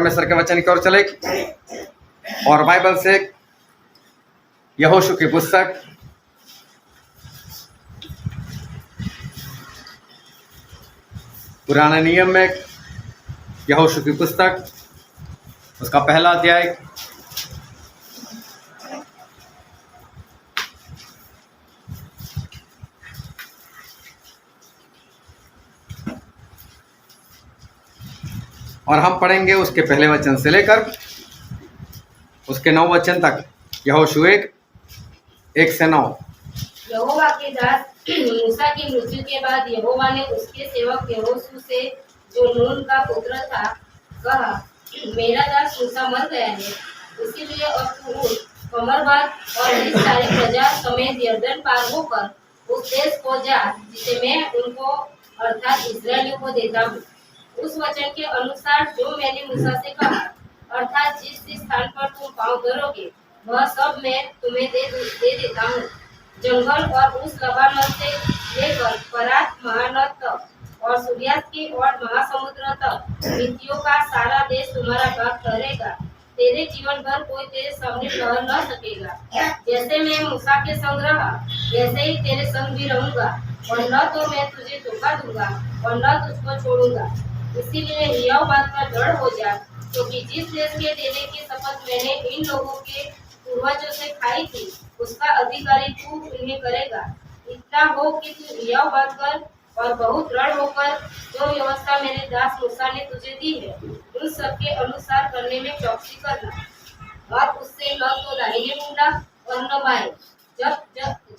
परमेश्वर के वचन की ओर चले और बाइबल से यहोशू की पुस्तक पुराने नियम में यहोशू की पुस्तक उसका पहला अध्याय और हम पढ़ेंगे उसके पहले वचन से लेकर उसके 9 वचन तक। यहोशू 1 से 9। यहोवा के दास मूसा की मृत्यु के बाद यहोवा ने उसके सेवक यहोशू से, जो नून का पुत्र था, कहा, मेरा दास मूसा मर गया है, इसीलिए अब तू उठ, कमर बांध और इस सारी प्रजा समेत यरदन पार होकर उस देश को जा जिसे मैं उनको अर्थात इस्राएलियों को देता हूँ। उस वचन के अनुसार जो मैंने मूसा से कहा, अर्थात जिस स्थान पर तुम पाँव धरोगे वह सब मैं तुम्हें दे देता हूँ। जंगल और उस लबानोन से लेकर फरात महानद तक और सूर्यास्त की और महासमुद्र तक मित्तियों का सारा देश तुम्हारा भाग ठहरेगा। तेरे जीवन भर कोई तेरे सामने ठहर न सकेगा। जैसे मैं मूसा के संग रहा वैसे ही तेरे संग भी रहूंगा, और न तो मैं तुझे धोखा दूंगा और न तुझको छोड़ूंगा। इसीलिए यह बात पर दृढ़ हो जा, क्योंकि जिस देश के देने की शपथ मैंने इन लोगों के पूर्वजों से खाई थी उसका अधिकारी तू उन्हें करेगा। इतना हो कि तू यह बात कर और बहुत दृढ़ होकर जो व्यवस्था मेरे दास मूसा ने तुझे दी है उन सबके अनुसार करने में चौकसी करना, और उससे न तो दाहिने मुड़ना और न बाएं। तब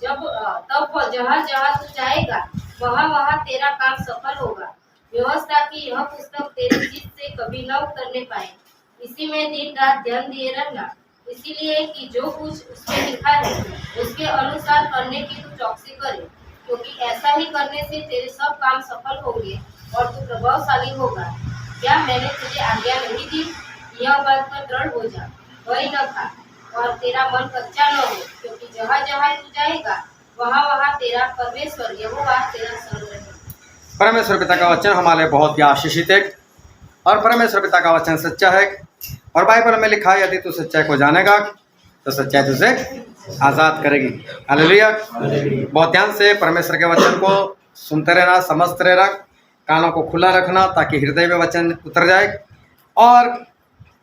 जहाँ जहाँ तू जाएगा वहाँ वहाँ तेरा काम सफल होगा। व्यवस्था की यह पुस्तक तेरी जीभ से कभी न उतरने पाए। इसी में दिन रात ध्यान दिए रहना, इसीलिए कि जो कुछ उसमें लिखा है उसके अनुसार करने की तू चौकसी करे, क्योंकि ऐसा ही करने से तेरे सब काम सफल होंगे और तू प्रभावशाली होगा। क्या मैंने तुझे आज्ञा नहीं दी? यह बात पर दृढ़ हो जा, भय न खा और तेरा मन कच्चा न हो, क्योंकि जहाँ जहाँ तू जाएगा वहाँ वहाँ तेरा परमेश्वर यहोवा तेरा संग रहेगा। परमेश्वर पिता का वचन हमारे बहुत ही आशीषित है और परमेश्वर पिता का वचन सच्चा है। और बाइबल में लिखा है, यदि तू सच्चाई को जानेगा तो सच्चाई तुझे आज़ाद करेगी। हालेलुया। बहुत ध्यान से परमेश्वर के वचन को सुनते रहना, समझते रहना, कानों को खुला रखना ताकि हृदय में वचन उतर जाए और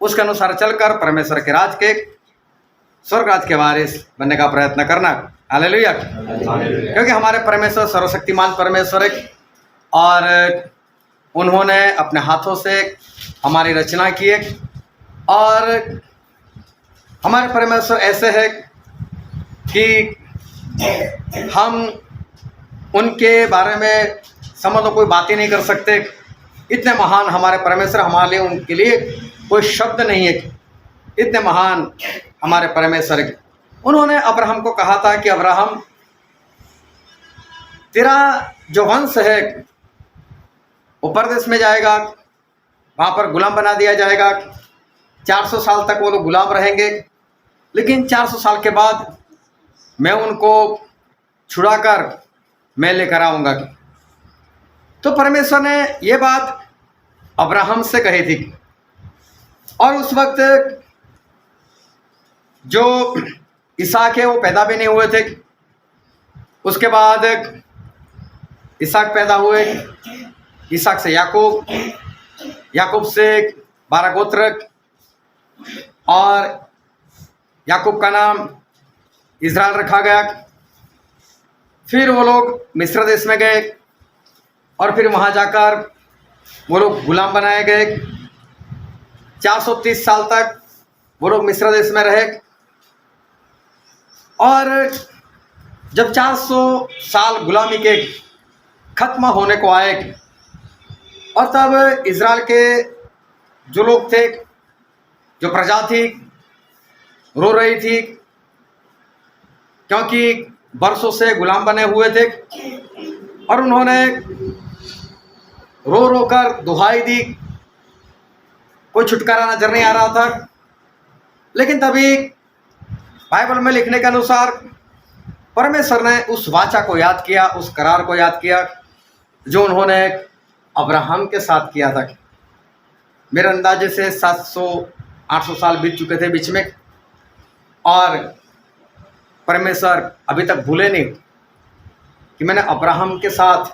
उसके अनुसार चलकर परमेश्वर के राज के स्वर्ग राज के वारिस बनने का प्रयत्न करना। हालेलुया। क्योंकि हमारे परमेश्वर सर्वशक्तिमान परमेश्वर है और उन्होंने अपने हाथों से हमारी रचना की है और हमारे परमेश्वर ऐसे है कि हम उनके बारे में समझ लो कोई बात ही नहीं कर सकते। इतने महान हमारे परमेश्वर, हमारे लिए उनके लिए कोई शब्द नहीं है। इतने महान हमारे परमेश्वर है। उन्होंने अब्राहम को कहा था कि अब्राहम, तेरा जो वंश है वो परदेश में जाएगा, वहाँ पर गुलाम बना दिया जाएगा। 400 साल तक वो लोग गुलाम रहेंगे, लेकिन 400 साल के बाद मैं उनको छुड़ाकर मैं लेकर आऊँगा। तो परमेश्वर ने ये बात अब्राहम से कही थी और उस वक्त जो इसहाक है वो पैदा भी नहीं हुए थे। उसके बाद इसहाक पैदा हुए, इसहाक से याकूब, याकूब से 12 गोत्र और याकूब का नाम इज़राइल रखा गया। फिर वो लोग मिस्र देश में गए और फिर वहाँ जाकर वो लोग गुलाम बनाए गए। 430 साल तक वो लोग मिस्र देश में रहे और जब 400 साल गुलामी के खत्म होने को आए और तब इज़राइल के जो लोग थे, जो प्रजा थी, रो रही थी क्योंकि बरसों से गुलाम बने हुए थे और उन्होंने रो रो कर दुहाई दी। कोई छुटकारा नजर नहीं आ रहा था। लेकिन तभी बाइबल में लिखने के अनुसार परमेश्वर ने उस वाचा को याद किया, उस करार को याद किया जो उन्होंने अब्राहम के साथ किया था। मेरे अंदाजे से 700-800 साल बीत चुके थे बीच में, और परमेश्वर अभी तक भूले नहीं कि मैंने अब्राहम के साथ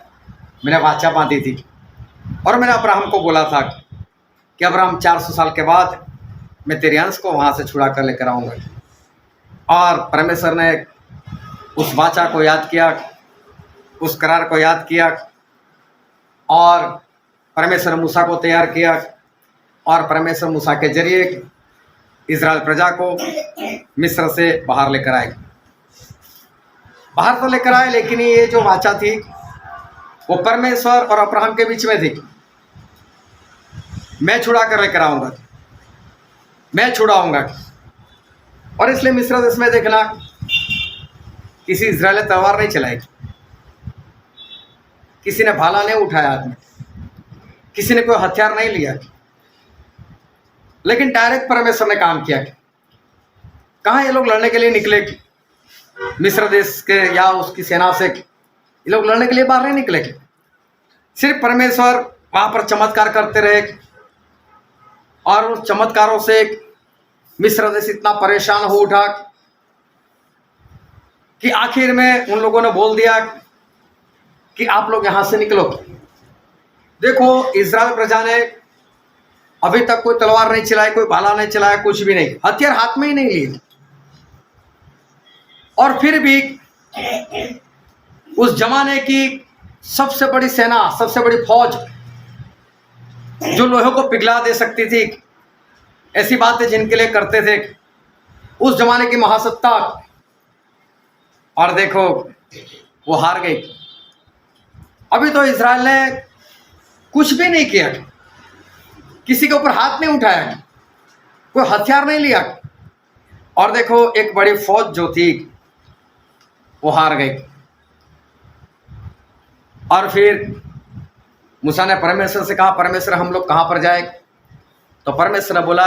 मैंने वाचा बांधी थी, और मैंने अब्राहम को बोला था कि अब्राहम 400 साल के बाद मैं तेरे अंश को वहाँ से छुड़ा कर लेकर आऊँगा। और परमेश्वर ने उस वाचा को याद किया, उस करार को याद किया, और परमेश्वर मूसा को तैयार किया, और परमेश्वर मूसा के जरिए इज़राइल प्रजा को मिस्र से बाहर लेकर आए। बाहर तो लेकर आए, लेकिन ये जो वाचा थी वो परमेश्वर और अब्राहम के बीच में थी। मैं छुड़ा कर लेकर आऊँगा, मैं छुड़ाऊँगा। और इसलिए मिस्र देश में देखना, किसी इज़राइली तलवार नहीं चलाई, किसी ने भाला नहीं उठाया हाथ में, किसी ने कोई हथियार नहीं लिया, लेकिन डायरेक्ट परमेश्वर ने काम किया। कहाँ ये लोग लड़ने के लिए निकले मिस्र देश के या उसकी सेना से? ये लोग लड़ने के लिए बाहर नहीं निकले, सिर्फ परमेश्वर वहाँ पर चमत्कार करते रहे, और उन चमत्कारों से मिस्र देश इतना परेशान हो उठा कि आखिर में उन लोगों ने बोल दिया कि आप लोग यहाँ से निकलो। देखो, इज़राइल प्रजा ने अभी तक कोई तलवार नहीं चलाई, कोई भाला नहीं चलाया, कुछ भी नहीं, हथियार हाथ में ही नहीं लिए, और फिर भी उस जमाने की सबसे बड़ी सेना, सबसे बड़ी फौज जो लोहे को पिघला दे सकती थी, ऐसी बातें जिनके लिए करते थे, उस जमाने की महासत्ता, और देखो वो हार गई। अभी तो इज़राइल ने कुछ भी नहीं किया, किसी के ऊपर हाथ नहीं उठाया, कोई हथियार नहीं लिया, और देखो एक बड़ी फौज जो थी वो हार गई। और फिर मूसा ने परमेश्वर से कहा, परमेश्वर हम लोग कहाँ पर जाए? तो परमेश्वर ने बोला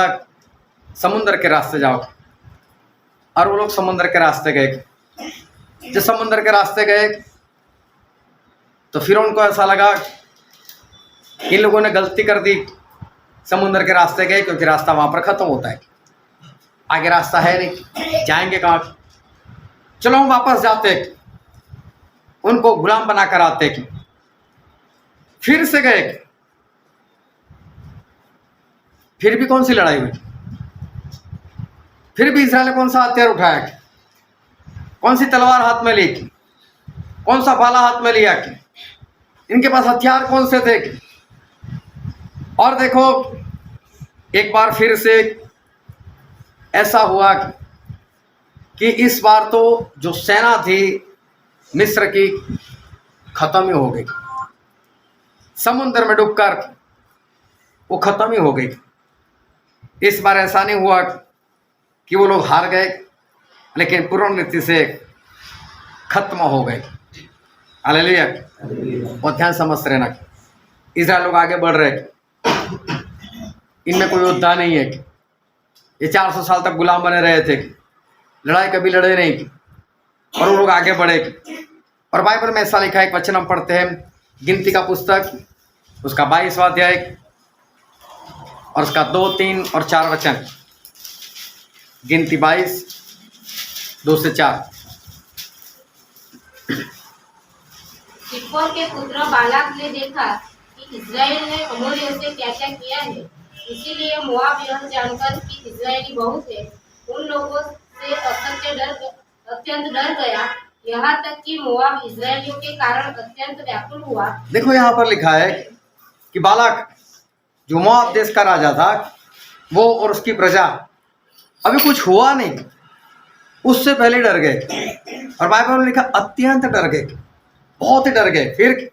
समुद्र के रास्ते जाओ। और वो लोग समुद्र के रास्ते गए। जब समुद्र के रास्ते गए तो फिर उनको ऐसा लगा इन लोगों ने गलती कर दी, समुद्र के रास्ते गए, क्योंकि रास्ता वहाँ पर ख़त्म होता है, आगे रास्ता है नहीं, जाएंगे कहाँ? चलो हम वापस जाते, उनको गुलाम बना कर आते। फिर से गए, फिर भी कौन सी लड़ाई हुई? फिर भी इज़राइल ने कौन सा हथियार उठाया? कौन सी तलवार हाथ में ली? कौन सा भाला हाथ में लिया? इनके पास हथियार कौन से थे? और देखो एक बार फिर से ऐसा हुआ कि इस बार तो जो सेना थी मिस्र की खत्म ही हो गई, समुद्र में डूबकर वो खत्म ही हो गई। इस बार ऐसा नहीं हुआ कि वो लोग हार गए, लेकिन पूर्ण रीति से खत्म हो गए। हालेलुया। और ध्यान समझते रहना, इज़राइल लोग आगे बढ़ रहे, इनमें कोई योद्धा नहीं है। ये 400 साल तक गुलाम बने रहे थे, लड़ाई कभी लड़े नहीं, और वो लोग आगे बढ़े। और बाइबल में ऐसा लिखा है, एक वचन हम पढ़ते हैं, गिनती का पुस्तक उसका 22वां अध्याय और उसका 2, 3 और 4 वचन। गिनती 22, 2 से 4। सिप्पोर के पुत्र बालाक ने देखा कि इज़राइल ने अमोरियों से क्या क्या किया है, इसीलिए मोआब यह जानकर कि इज़राइली बहुत है, उन लोगों से अत्यंत डर गया, यहाँ तक कि मोआब इज़राइलियों के कारण अत्यंत व्याकुल हुआ। देखो यहाँ पर लिखा है कि बालाक जो मोआब देश का राजा था, वो और उसकी प्रजा, अभी कुछ हुआ नहीं, उससे पहले डर गए। और बाइबल में लिखा अत्यंत डर गए, बहुत ही डर गए। फिर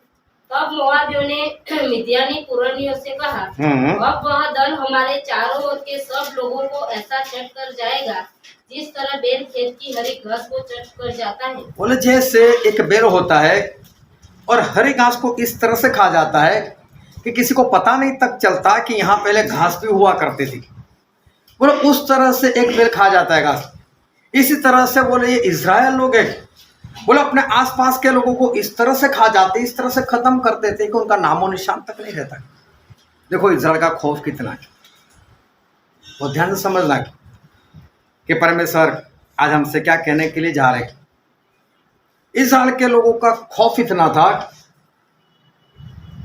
तब मोआबियों ने मिद्यानी पुरनियों से कहा, अब वह दल हमारे चारों ओर के सब लोगों को ऐसा चट कर जाएगा जिस तरह बेर खेत की हरी घास को चट कर जाता है। बोले जैसे एक बेर होता है और हरी घास को इस तरह से खा जाता है कि किसी को पता नहीं तक चलता कि यहाँ पहले घास भी हुआ करती थी। बोले उस तरह से एक बेर खा जाता है घास। इसी तरह से बोले ये इज़राइल लोग हैं, बोले अपने आसपास के लोगों को इस तरह से खा जाते, इस तरह से खत्म कर देते कि उनका नामो निशान तक नहीं रहता। देखो इज़राइल का खौफ कितना है, वो ध्यान से समझना कि परमेश्वर आज हमसे क्या कहने के लिए जा रहे हैं। इज़राइल के लोगों का खौफ इतना था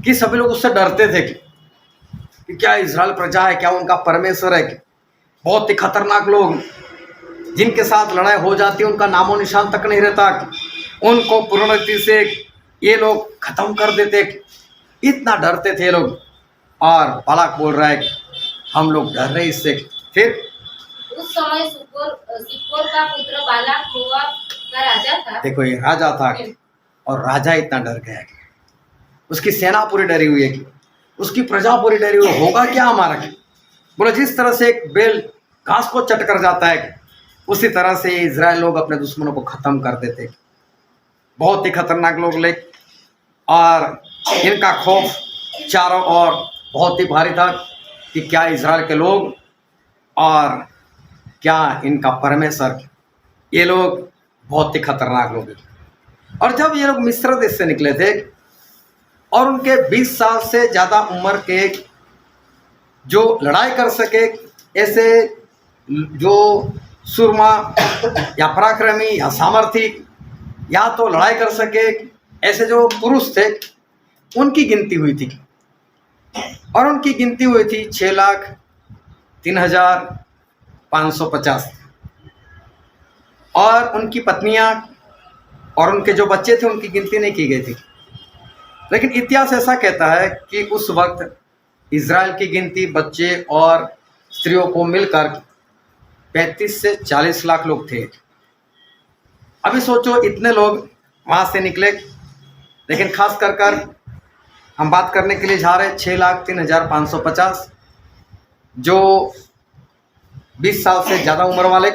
कि सभी लोग उससे डरते थे कि क्या इज़राइल प्रजा है, क्या उनका परमेश्वर है। बहुत ही खतरनाक लोग जिनके साथ लड़ाई हो जाती है उनका नामो निशान तक नहीं रहता, उनको पूर्ण रीति से ये लोग खत्म कर देते, इतना डरते थे लोग। और बालाक बोल रहा है कि हम लोग डर रहे इससे। फिर उस समय सिप्पोर का पुत्र बालाक मोआब का राजा था। देखो ये राजा था और राजा इतना डर गया है, उसकी सेना पूरी डरी हुई है, उसकी प्रजा पूरी डरी हुई, होगा क्या हमारा। बोले जिस तरह से एक बेल घास को चट कर जाता है उसी तरह से इज़राइल लोग अपने दुश्मनों को खत्म कर देते। बहुत ही खतरनाक लोग ले, और इनका खौफ चारों ओर बहुत ही भारी था कि क्या इज़राइल के लोग और क्या इनका परमेश्वर, ये लोग बहुत ही खतरनाक लोग हैं। और जब ये लोग मिस्र देश से निकले थे और उनके 20 साल से ज़्यादा उम्र के जो लड़ाई कर सके, ऐसे जो सुरमा या पराक्रमी या सामर्थी या तो लड़ाई कर सके, ऐसे जो पुरुष थे उनकी गिनती हुई थी, और उनकी गिनती हुई थी 6,03,550। और उनकी पत्नियां और उनके जो बच्चे थे उनकी गिनती नहीं की गई थी। लेकिन इतिहास ऐसा कहता है कि उस वक्त इज़राइल की गिनती बच्चे और स्त्रियों को मिलकर 35 से 40 लाख लोग थे। अभी सोचो इतने लोग वहाँ से निकले, लेकिन खास कर हम बात करने के लिए जा रहे 6,03,550 जो 20 साल से ज़्यादा उम्र वाले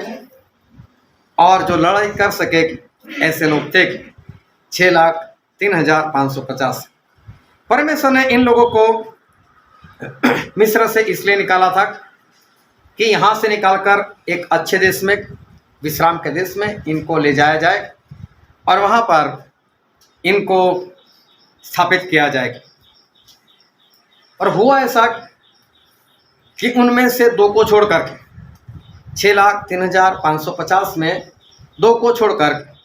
और जो लड़ाई कर सके, ऐसे लोग थे 6,03,550। परमेश्वर ने इन लोगों को मिस्र से इसलिए निकाला था कि यहाँ से निकालकर एक अच्छे देश में, विश्राम के देश में इनको ले जाया जाए और वहाँ पर इनको स्थापित किया जाए। और हुआ ऐसा कि उनमें से 2 को छोड़कर 6,03,550 में 2 को छोड़कर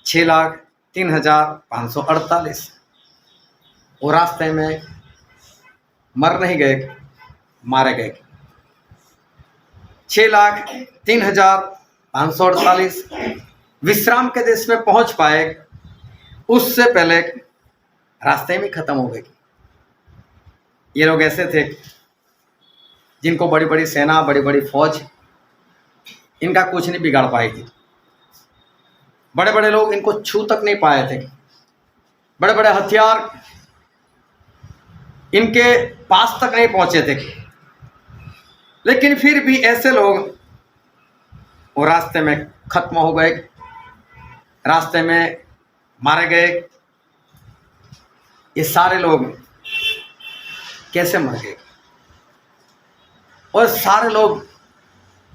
6,03,548 वो रास्ते में मर नहीं गए, मारे गए। 6,03,548 विश्राम के देश में पहुंच पाए, उससे पहले रास्ते में खत्म हो गए। ये लोग ऐसे थे जिनको बड़ी बड़ी सेना, बड़ी बड़ी फौज इनका कुछ नहीं बिगाड़ पाई थी। बड़े बड़े लोग इनको छू तक नहीं पाए थे, बड़े बड़े हथियार इनके पास तक नहीं पहुंचे थे। लेकिन फिर भी ऐसे लोग वो रास्ते में खत्म हो गए, रास्ते में मारे गए। ये सारे लोग कैसे मर गए और सारे लोग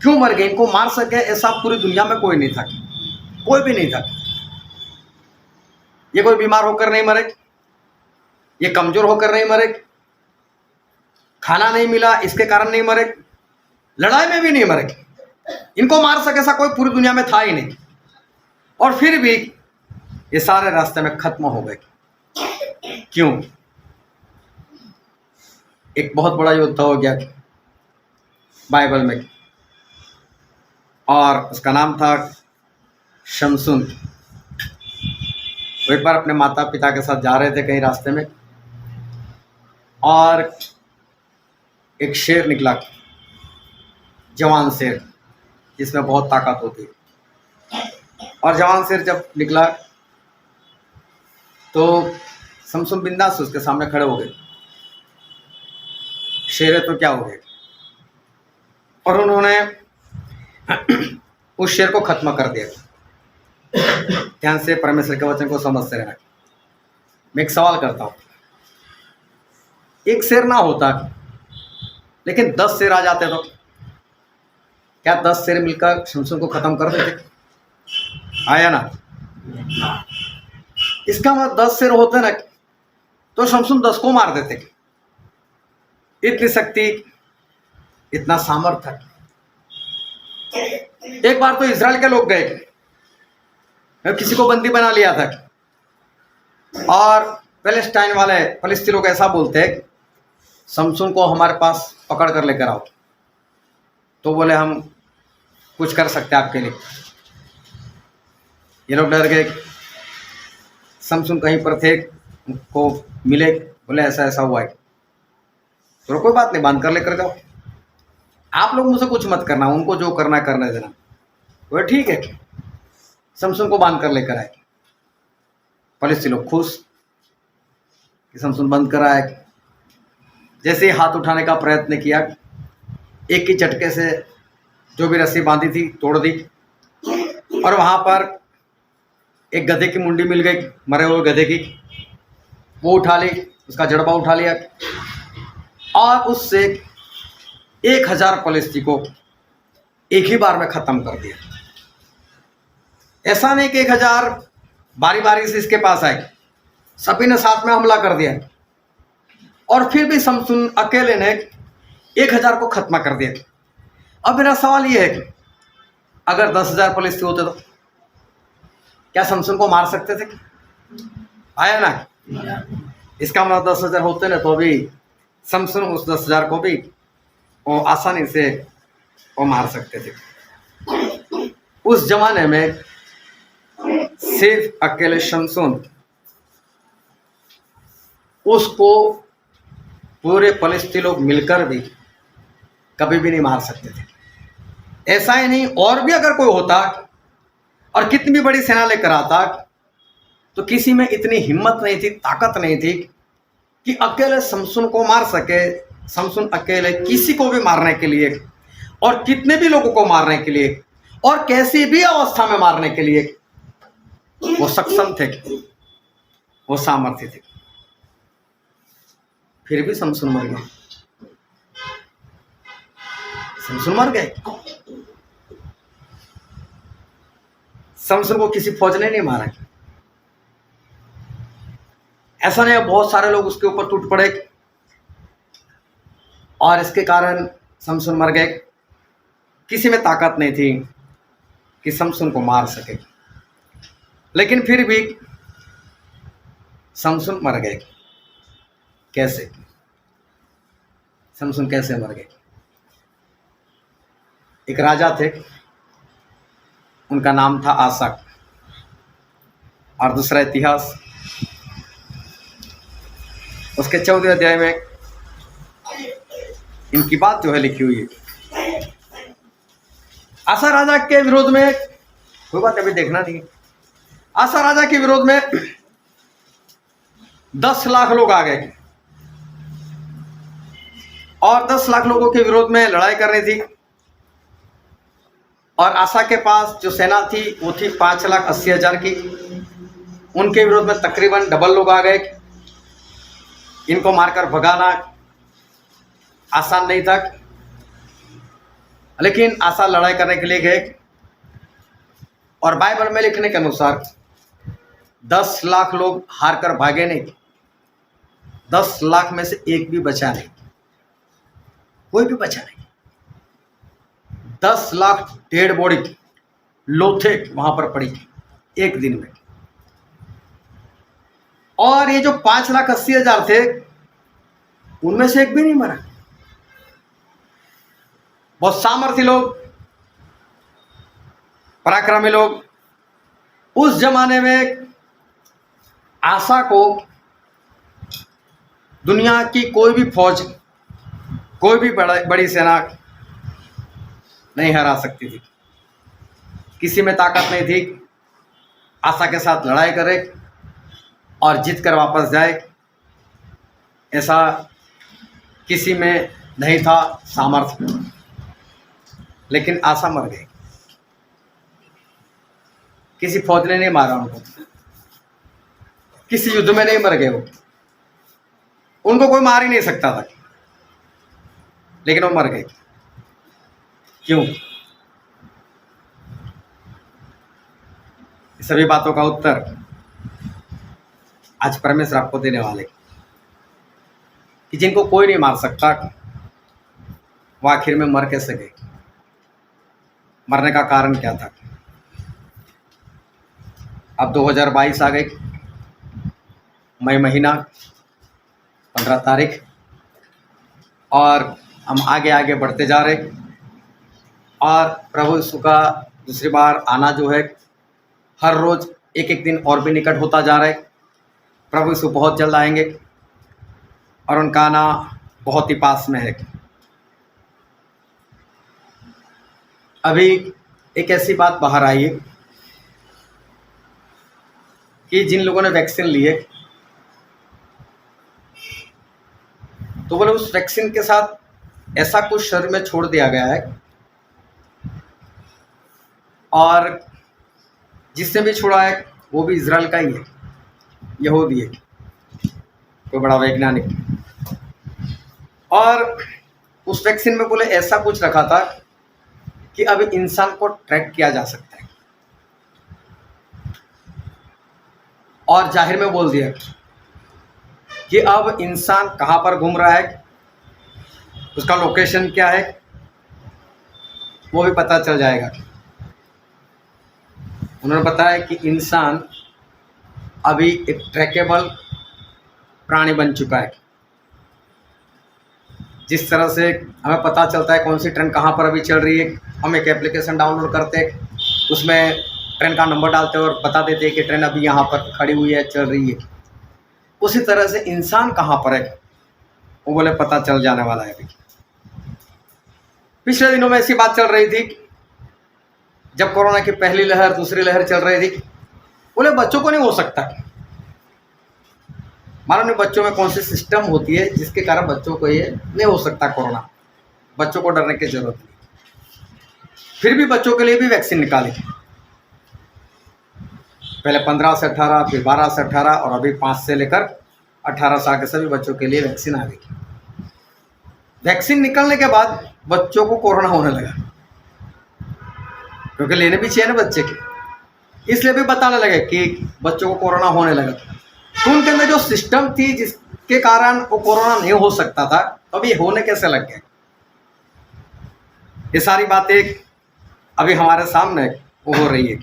क्यों मर गए, इनको मार सके ऐसा पूरी दुनिया में कोई नहीं था, कोई भी नहीं था। ये कोई बीमार होकर नहीं मरे, ये कमजोर होकर नहीं मरे, खाना नहीं मिला इसके कारण नहीं मरे, लड़ाई में भी नहीं मरे, इनको मार सके ऐसा कोई पूरी दुनिया में था ही नहीं। और फिर भी ये सारे रास्ते में खत्म हो गए। क्यों? एक बहुत बड़ा युद्ध हो गया बाइबल में, और उसका नाम था शमसून। वो एक बार अपने माता पिता के साथ जा रहे थे कहीं रास्ते में, और एक शेर निकला, जवान शेर जिसमें बहुत ताकत होती। और जवान शेर जब निकला तो शमसून बिंदास उसके सामने खड़े हो गए। शेर है तो क्या हो गए, और उन्होंने उस शेर को खत्म कर दिया। ध्यान से परमेश्वर के वचन को समझते रहना। मैं एक सवाल करता हूं, एक शेर ना होता लेकिन 10 शेर आ जाते तो क्या 10 शेर मिलकर शमसून को खत्म कर देते? आया ना? इसका मतलब 10 शेर होते ना तो शमसून 10 को मार देते। इतनी शक्ति, इतना सामर्थ्य। एक बार तो इजराइल के लोग गए, किसी को बंदी बना लिया था, और पैलेस्टाइन वाले फलिस्तीन लोग ऐसा बोलते हैं, समसून को हमारे पास पकड़ कर लेकर आओ। तो बोले हम कुछ कर सकते हैं आपके लिए। ये लोग डर गए, समसून कहीं पर थे, उनको मिले, बोले ऐसा ऐसा हुआ है। तो कोई बात नहीं, बांध कर लेकर जाओ, आप लोग मुझसे कुछ मत करना, उनको जो करना करने देना। वो ठीक है, समसून को बांध कर लेकर आए। फलिस्तीन लोग खुश कि समसून बंद कर आए। जैसे ही हाथ उठाने का प्रयत्न किया, एक ही झटके से जो भी रस्सी बांधी थी तोड़ दी, और वहां पर एक गधे की मुंडी मिल गई, मरे हुए गधे की, वो उठा ली, उसका जड़बा उठा लिया, और उससे 1000 फलिस्ती को एक ही बार में खत्म कर दिया। ऐसा नहीं कि 1000 बारी बारी से इसके पास आए, सभी ने साथ में हमला कर दिया, और फिर भी समसून अकेले ने 1000 को खत्म कर दिया। अब मेरा सवाल ये है कि अगर 10,000 फलिस्ती होते तो क्या समसून को मार सकते थे? आया ना, इसका मतलब 10,000 होते ना, तो अभी समसून उस 10,000 को भी वो आसानी से वो मार सकते थे। उस जमाने में सिर्फ अकेले समसून उसको पूरे फलिस्ती लोग मिलकर भी कभी भी नहीं मार सकते थे। ऐसा ही नहीं, और भी अगर कोई होता और कितनी भी बड़ी सेना लेकर आता, तो किसी में इतनी हिम्मत नहीं थी, ताकत नहीं थी कि अकेले समसून को मार सके। समसून अकेले किसी को भी मारने के लिए, और कितने भी लोगों को मारने के लिए, और कैसी भी अवस्था में मारने के लिए वो सक्षम थे, वो सामर्थ्य थे। फिर भी समसून मर गए। समसून मर गए। समसून को किसी फौज ने नहीं मारा। ऐसा नहीं, बहुत सारे लोग उसके ऊपर टूट पड़े, और इसके कारण समसून मर गए। किसी में ताकत नहीं थी कि समसून को मार सके, लेकिन फिर भी समसून मर गए। कैसे? समसून कैसे मर गए? एक राजा थे, उनका नाम था आसा, और दूसरा इतिहास उसके 14वें अध्याय में इनकी बात जो है लिखी हुई है। आसा राजा के विरोध में, कोई बात अभी देखना नहीं, आसा राजा के विरोध में 10 लाख लोग आ गए, और 10 लाख लोगों के विरोध में लड़ाई करनी थी। और आसा के पास जो सेना थी वो थी 5,80,000 की। उनके विरोध में तकरीबन डबल लोग आ गए। इनको मारकर भगाना आसान नहीं था, लेकिन आसा लड़ाई करने के लिए गए। और बाइबल में लिखने के अनुसार 10 लाख लोग हार कर भागे नहीं, 10 लाख में से एक भी बचा नहीं, कोई भी बचा नहीं। 10 लाख डेड बॉडी लोथे वहां पर पड़ी एक दिन में। और ये जो 5,80,000 थे, उनमें से एक भी नहीं मरा। बहुत सामर्थ्य लोग, पराक्रमी लोग। उस जमाने में आसा को दुनिया की कोई भी फौज, कोई भी बड़ी सेना नहीं हरा सकती थी। किसी में ताकत नहीं थी आसा के साथ लड़ाई करे और जीत कर वापस जाए, ऐसा किसी में नहीं था सामर्थ्य। लेकिन आसा मर गए, किसी फौज ने नहीं मारा उनको, किसी युद्ध में नहीं मर गए वो, उनको कोई मार ही नहीं सकता था, लेकिन वो मर गए। क्यों? सभी बातों का उत्तर आज परमेश्वर आपको देने वाले, कि जिनको कोई नहीं मार सकता, वो आखिर में मर कैसे गए, मरने का कारण क्या था। अब 2022 आ गई, मई महीना 15 तारीख, और हम आगे आगे बढ़ते जा रहे, और प्रभु यीशु का दूसरी बार आना जो है हर रोज़ एक एक दिन और भी निकट होता जा रहा है। प्रभु यीशु बहुत जल्द आएंगे और उनका आना बहुत ही पास में है। अभी एक ऐसी बात बाहर आई है कि जिन लोगों ने वैक्सीन लिए तो बोले उस वैक्सीन के साथ ऐसा कुछ शरीर में छोड़ दिया गया है, और जिसने भी छोड़ा है वो भी इजराइल का ही है, यहूदी है, कोई बड़ा वैज्ञानिक। और उस वैक्सीन में बोले ऐसा कुछ रखा था कि अब इंसान को ट्रैक किया जा सकता है, और जाहिर में बोल दिया कि अब इंसान कहाँ पर घूम रहा है, उसका लोकेशन क्या है, वो भी पता चल जाएगा। उन्होंने बताया कि इंसान अभी एक ट्रैकेबल प्राणी बन चुका है। जिस तरह से हमें पता चलता है कौन सी ट्रेन कहाँ पर अभी चल रही है, हम एक एप्लीकेशन डाउनलोड करते हैं, उसमें ट्रेन का नंबर डालते हैं और बता देते हैं कि ट्रेन अभी यहाँ पर खड़ी हुई है, चल रही है। उसी तरह से इंसान कहाँ पर है वो बोले पता चल जाने वाला है अभी। पिछले दिनों में ऐसी बात चल रही थी, जब कोरोना की पहली लहर दूसरी लहर चल रही थी, बोले बच्चों को नहीं हो सकता। मालूम नहीं बच्चों में कौन सी सिस्टम होती है जिसके कारण बच्चों को ये नहीं हो सकता कोरोना, बच्चों को डरने की जरूरत नहीं। फिर भी बच्चों के लिए भी वैक्सीन निकाली, पहले 15 से 18, फिर 12 से 18, और अभी 5 से लेकर 18 साल के सभी बच्चों के लिए वैक्सीन आ गई। वैक्सीन निकलने के बाद बच्चों को कोरोना होने लगा, क्योंकि लेने भी चाहिए ना बच्चे की, इसलिए भी बताने लगे कि बच्चों को कोरोना होने लगा। तो उनके अंदर जो सिस्टम थी जिसके कारण वो कोरोना नहीं हो सकता था, तो अभी होने कैसे लग गए। ये सारी बातें अभी हमारे सामने वो हो रही है।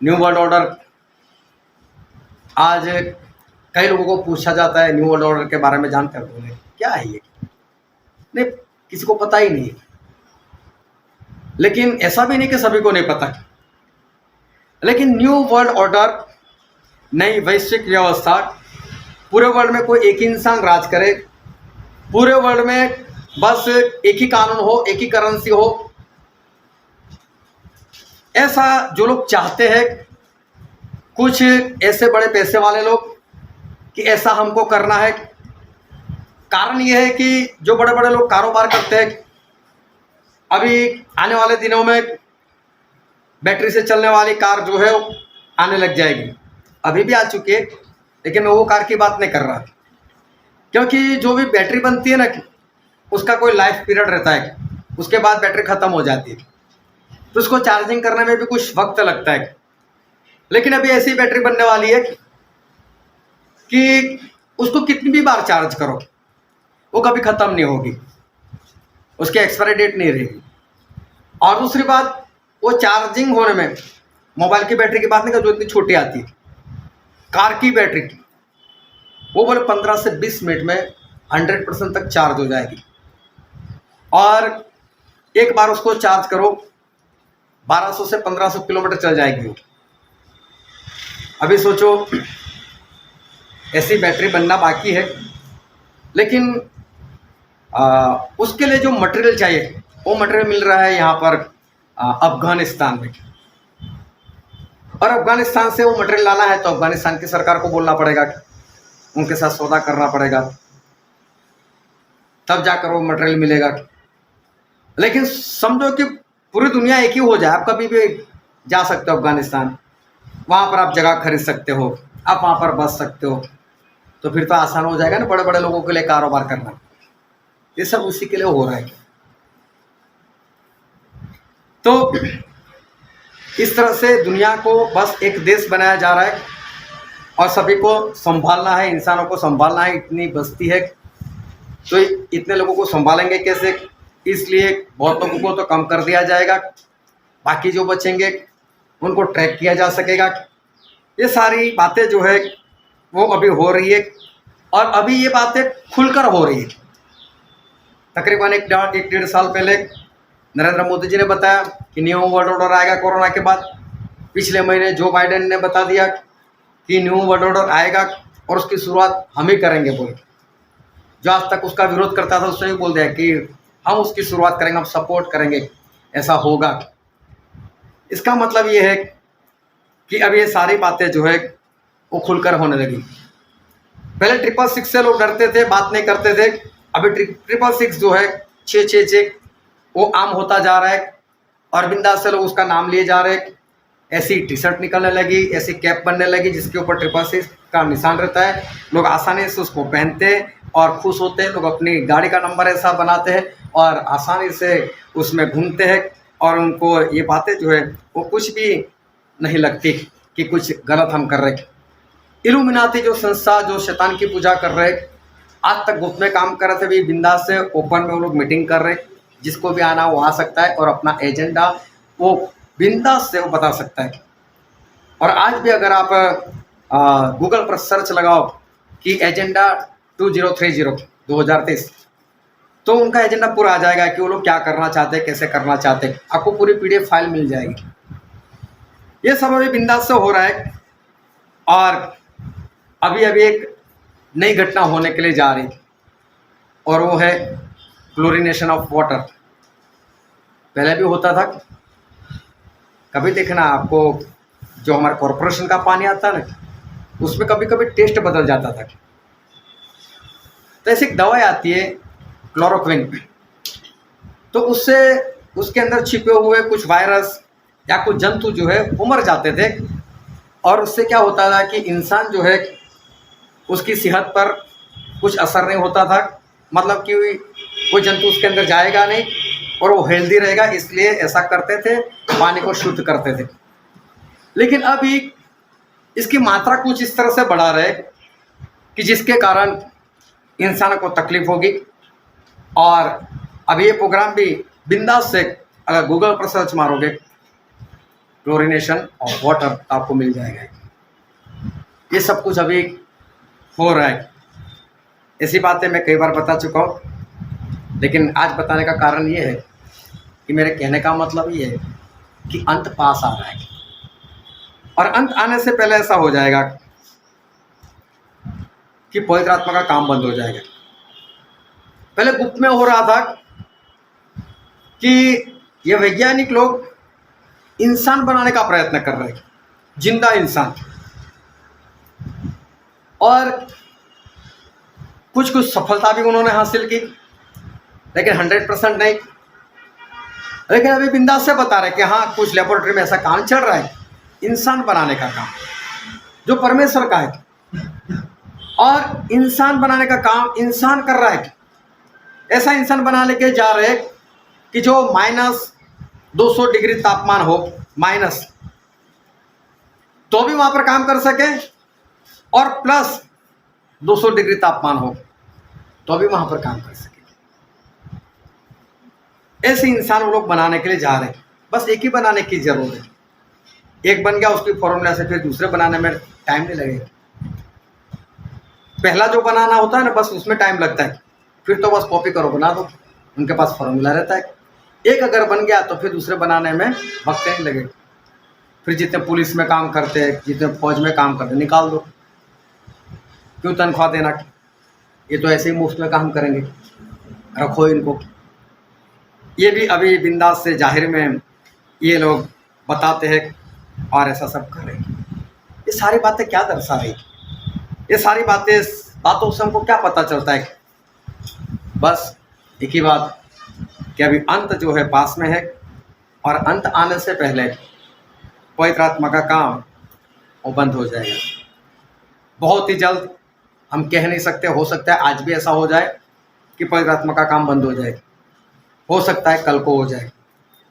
न्यू वर्ल्ड ऑर्डर, आज कई लोगों को पूछा जाता है न्यू वर्ल्ड ऑर्डर के बारे में जानकर, बोले क्या है ये, नहीं किसी को पता ही नहीं। लेकिन ऐसा भी नहीं कि सभी को नहीं पता, लेकिन न्यू वर्ल्ड ऑर्डर नई वैश्विक व्यवस्था, पूरे वर्ल्ड में कोई एक ही इंसान राज करे, पूरे वर्ल्ड में बस एक ही कानून हो, एक ही करेंसी हो, ऐसा जो लोग चाहते हैं, कुछ ऐसे बड़े पैसे वाले लोग कि ऐसा हमको करना है। कारण यह है कि जो बड़े बड़े लोग कारोबार करते हैं, अभी आने वाले दिनों में बैटरी से चलने वाली कार जो है आने लग जाएगी, अभी भी आ चुकी है, लेकिन मैं वो कार की बात नहीं कर रहा, क्योंकि जो भी बैटरी बनती है ना, उसका कोई लाइफ पीरियड रहता है, उसके बाद बैटरी ख़त्म हो जाती है, तो उसको चार्जिंग करने में भी कुछ वक्त लगता है। लेकिन अभी ऐसी बैटरी बनने वाली है कि उसको कितनी भी बार चार्ज करो वो कभी ख़त्म नहीं होगी, उसकी एक्सपायरी डेट नहीं रहेगी। और दूसरी बात, वो चार्जिंग होने में मोबाइल की बैटरी की बात नहीं कर, जो इतनी छोटी आती है, कार की बैटरी की, वो बोले 15 से 20 मिनट में 100% तक चार्ज हो जाएगी। और एक बार उसको चार्ज करो 1200 से 1500 किलोमीटर चल जाएगी वो। अभी सोचो ऐसी बैटरी बनना बाकी है, लेकिन उसके लिए जो मटेरियल चाहिए वो मटेरियल मिल रहा है यहाँ पर अफगानिस्तान में, और अफगानिस्तान से वो मटेरियल लाना है तो अफगानिस्तान की सरकार को बोलना पड़ेगा, उनके साथ सौदा करना पड़ेगा, तब जाकर वो मटेरियल मिलेगा। लेकिन समझो कि पूरी दुनिया एक ही हो जाए, आप कभी भी जा सकते हो अफगानिस्तान, वहाँ पर आप जगह खरीद सकते हो, आप वहाँ पर बस सकते हो, तो फिर तो आसान हो जाएगा ना बड़े बड़े लोगों के लिए कारोबार करना। ये सब उसी के लिए हो रहा है। तो इस तरह से दुनिया को बस एक देश बनाया जा रहा है और सभी को संभालना है, इंसानों को संभालना है। इतनी बस्ती है तो इतने लोगों को संभालेंगे कैसे, इसलिए बहुत लोगों को तो कम कर दिया जाएगा, बाकी जो बचेंगे उनको ट्रैक किया जा सकेगा। ये सारी बातें जो है वो अभी हो रही है, और अभी ये बातें खुलकर हो रही है। तकरीबन एक डेढ़ साल पहले नरेंद्र मोदी जी ने बताया कि न्यू वर्ल्ड ऑर्डर आएगा कोरोना के बाद। पिछले महीने जो बाइडेन ने बता दिया कि न्यू वर्ल्ड ऑर्डर आएगा और उसकी शुरुआत हम ही करेंगे बोल। जो आज तक उसका विरोध करता था उसने भी बोल दिया कि हम उसकी शुरुआत करेंगे, हम सपोर्ट करेंगे, ऐसा होगा। इसका मतलब ये है कि अब ये सारी बातें जो है वो खुलकर होने लगी। पहले 666 से लोग डरते थे, बात नहीं करते थे। अभी 666 जो है 666 वो आम होता जा रहा है, और बिंदास से लोग उसका नाम लिए जा रहे हैं। ऐसी टी शर्ट निकलने लगी, ऐसी कैप बनने लगी जिसके ऊपर 666 का निशान रहता है। लोग आसानी से उसको पहनते हैं और खुश होते हैं। लोग अपनी गाड़ी का नंबर ऐसा बनाते हैं और आसानी से उसमें घूमते हैं, और उनको ये बातें जो है वो कुछ भी नहीं लगती कि कुछ गलत हम कर रहे हैं। इल्यूमिनाती जो संस्था जो शैतान की पूजा कर रहे, आज तक गुप्त में काम कर रहे थे, भी बिंदास से ओपन में वो लोग मीटिंग कर रहे। जिसको भी आना वो आ सकता है और अपना एजेंडा वो बिंदास से वो बता सकता है। और आज भी अगर आप गूगल पर सर्च लगाओ कि एजेंडा 2023 तो उनका एजेंडा पूरा आ जाएगा कि वो लोग क्या करना चाहते हैं, कैसे करना चाहते हैं। आपको पूरी PDF फाइल मिल जाएगी। ये सब अभी बिंदास से हो रहा है, और अभी एक नई घटना होने के लिए जा रही, और वो है क्लोरिनेशन ऑफ वाटर। पहले भी होता था, कभी देखना आपको जो हमारे कॉरपोरेशन का पानी आता है ना, उसमें कभी कभी टेस्ट बदल जाता था। तो ऐसी एक दवाई आती है क्लोरोक्विन, तो उससे उसके अंदर छिपे हुए कुछ वायरस या कुछ जंतु जो है वो मर जाते थे, और उससे क्या होता था कि इंसान जो है उसकी सेहत पर कुछ असर नहीं होता था। मतलब कि कोई जंतु उसके अंदर जाएगा नहीं और वो हेल्दी रहेगा, इसलिए ऐसा करते थे, पानी को शुद्ध करते थे। लेकिन अभी इसकी मात्रा कुछ इस तरह से बढ़ा रहे कि जिसके कारण इंसान को तकलीफ होगी। और अब ये प्रोग्राम भी बिंदास से अगर गूगल पर सर्च मारोगे क्लोरिनेशन ऑफ वाटर तो आपको मिल जाएगा। ये सब कुछ अभी हो रहा है। ऐसी बातें मैं कई बार बता चुका हूँ, लेकिन आज बताने का कारण ये है कि मेरे कहने का मतलब ये है कि अंत पास आ रहा है, और अंत आने से पहले ऐसा हो जाएगा कि पवित्र आत्मा का काम बंद हो जाएगा। पहले गुप्त में हो रहा था कि ये वैज्ञानिक लोग इंसान बनाने का प्रयत्न कर रहे हैं, जिंदा इंसान, और कुछ सफलता भी उन्होंने हासिल की, लेकिन 100% नहीं। लेकिन अभी बिंदास से बता रहे कि हाँ कुछ लेबोरेटरी में ऐसा काम चल रहा है, इंसान बनाने का काम जो परमेश्वर का है, और इंसान बनाने का काम इंसान कर रहा है। ऐसा इंसान बना लेके जा रहे कि जो -200 डिग्री तापमान हो, माइनस, तो भी वहां पर काम कर सके, और प्लस 200 डिग्री तापमान हो तो भी वहां पर काम कर सके। ऐसे इंसान वो लोग बनाने के लिए जा रहे हैं। बस एक ही बनाने की जरूरत है। एक बन गया, उसकी फॉर्मूला से फिर दूसरे बनाने में टाइम नहीं लगेगा। पहला जो बनाना होता है ना, बस उसमें टाइम लगता है, फिर तो बस कॉपी करो, बना दो, उनके पास फॉर्मूला रहता है। एक अगर बन गया तो फिर दूसरे बनाने में वक्त नहीं लगेगा। फिर जितने पुलिस में काम करते हैं, जितने फौज में काम करते हैं, निकाल दो, क्यों तनख्वाह देना, ये तो ऐसे ही मुफ्त में काम करेंगे, रखो इनको। ये भी अभी बिंदास से जाहिर में ये लोग बताते हैं और ऐसा सब कर रहे हैं। ये सारी बातें क्या दर्शा रही, ये सारी बातों से हमको क्या पता चलता है? बस एक ही बात कि अभी अंत जो है पास में है, और अंत आने से पहले पवित्र आत्मा का काम वो बंद हो जाएगा बहुत ही जल्द। हम कह नहीं सकते, हो सकता है आज भी ऐसा हो जाए कि पवित्र आत्मा का काम बंद हो जाए, हो सकता है कल को हो जाए,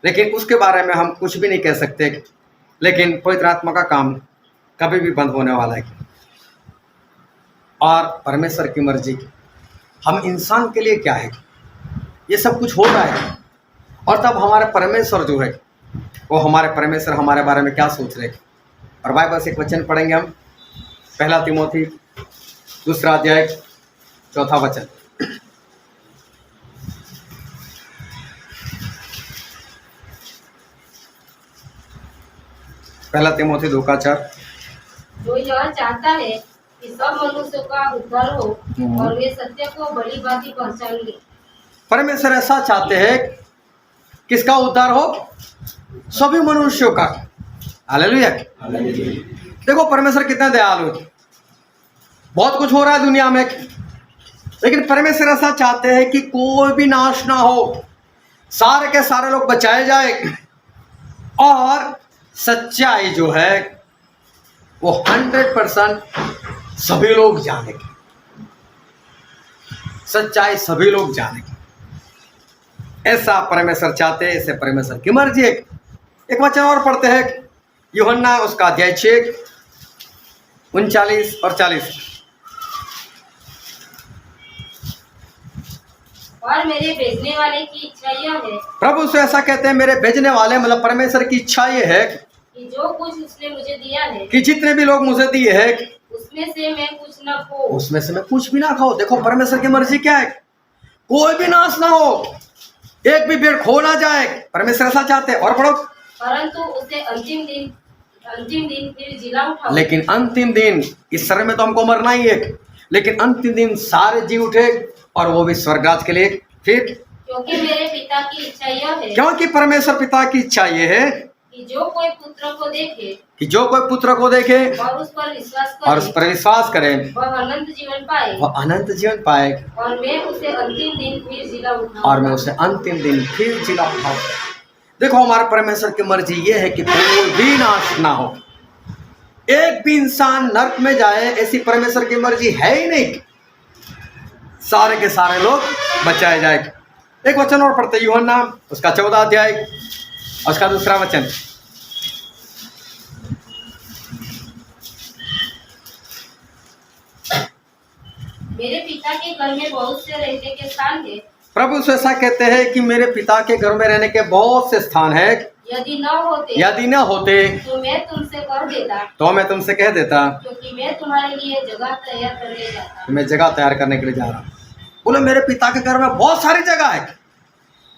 लेकिन उसके बारे में हम कुछ भी नहीं कह सकते। लेकिन पवित्र आत्मा का काम कभी भी बंद होने वाला है, और परमेश्वर की मर्जी हम इंसान के लिए क्या है, ये सब कुछ हो रहा है। और तब हमारे परमेश्वर जो है वो हमारे परमेश्वर हमारे बारे में क्या सोच रहे हैं। और बाइबल से एक वचन पढ़ेंगे हम, पहला तिमोथी 2 अध्याय 4 वचन। पहला तिमोथी 2:4। जो यह चाहता है कि सब मनुष्यों का उद्धार हो और वे सत्य को बड़ी भांति पहचान ले। परमेश्वर ऐसा चाहते हैं किसका उद्धार हो, सभी मनुष्यों का। हालेलुया। देखो परमेश्वर कितना दयालु है। बहुत कुछ हो रहा है दुनिया में, लेकिन परमेश्वर ऐसा चाहते हैं कि कोई भी नाश ना हो, सारे के सारे लोग बचाए जाए और सच्चाई जो है वो 100% सभी लोग जानेंगे। सच्चाई सभी लोग जानेंगे, ऐसा परमेश्वर चाहते हैं, ऐसे परमेश्वर की मर्जी है। एक वचन और पढ़ते हैं, यूहन्ना उसका अध्याय 6 39 और 40। और मेरे भेजने वाले की इच्छा यह है प्रभु से ऐसा कहते हैं, मेरे भेजने वाले मतलब परमेश्वर की इच्छा ये है कि जो कुछ उसने मुझे दिया है कि जितने भी लोग मुझे दिए हैं उसमें से मैं कुछ न खो। उसमें से मैं कुछ भी ना खाओ। देखो परमेश्वर की मर्जी क्या है, कोई भी नाश ना हो, एक भी पेड़ खो ना जाए। परमेश्वर ऐसा चाहते हैं। और पढ़ो, परंतु उसे अंतिम दिन फिर जिला उठाओ। लेकिन अंतिम दिन, इस शरीर में तो हमको मरना ही है, लेकिन अंतिम दिन सारे जी उठे और वो भी स्वर्गराज के लिए। फिर क्योंकि मेरे पिता की इच्छा यह है क्योंकि परमेश्वर पिता की इच्छा ये है कि जो कोई पुत्र को देखे कि जो कोई पुत्र को देखे और उस पर विश्वास करे वह अनंत जीवन पाए। वह अनंत जीवन पाए और मैं उसे अंतिम दिन फिर जिला उठाऊं। और मैं उसे अंतिम दिन फिर जिला उठाऊं। देखो हमारे परमेश्वर की मर्जी ये है कि कोई भी नाश ना हो, एक भी इंसान नरक में जाए, ऐसी परमेश्वर की मर्जी है ही नहीं। सारे के सारे लोग बचाए जाए। एक वचन और पढ़ते, यूहन्ना उसका 14 अध्याय उसका 2 वचन। मेरे पिता के घर में बहुत से रहने के स्थान है। प्रभु से ऐसा कहते हैं कि मेरे पिता के घर में रहने के बहुत से स्थान है, यदि न होते तो मैं तुमसे कह देता, कह देता क्योंकि मैं तुम्हारे लिए जगह तैयार करने जाता। मैं जगह तैयार करने के लिए जा रहा हूँ। बोले मेरे पिता के घर में बहुत सारी जगह है,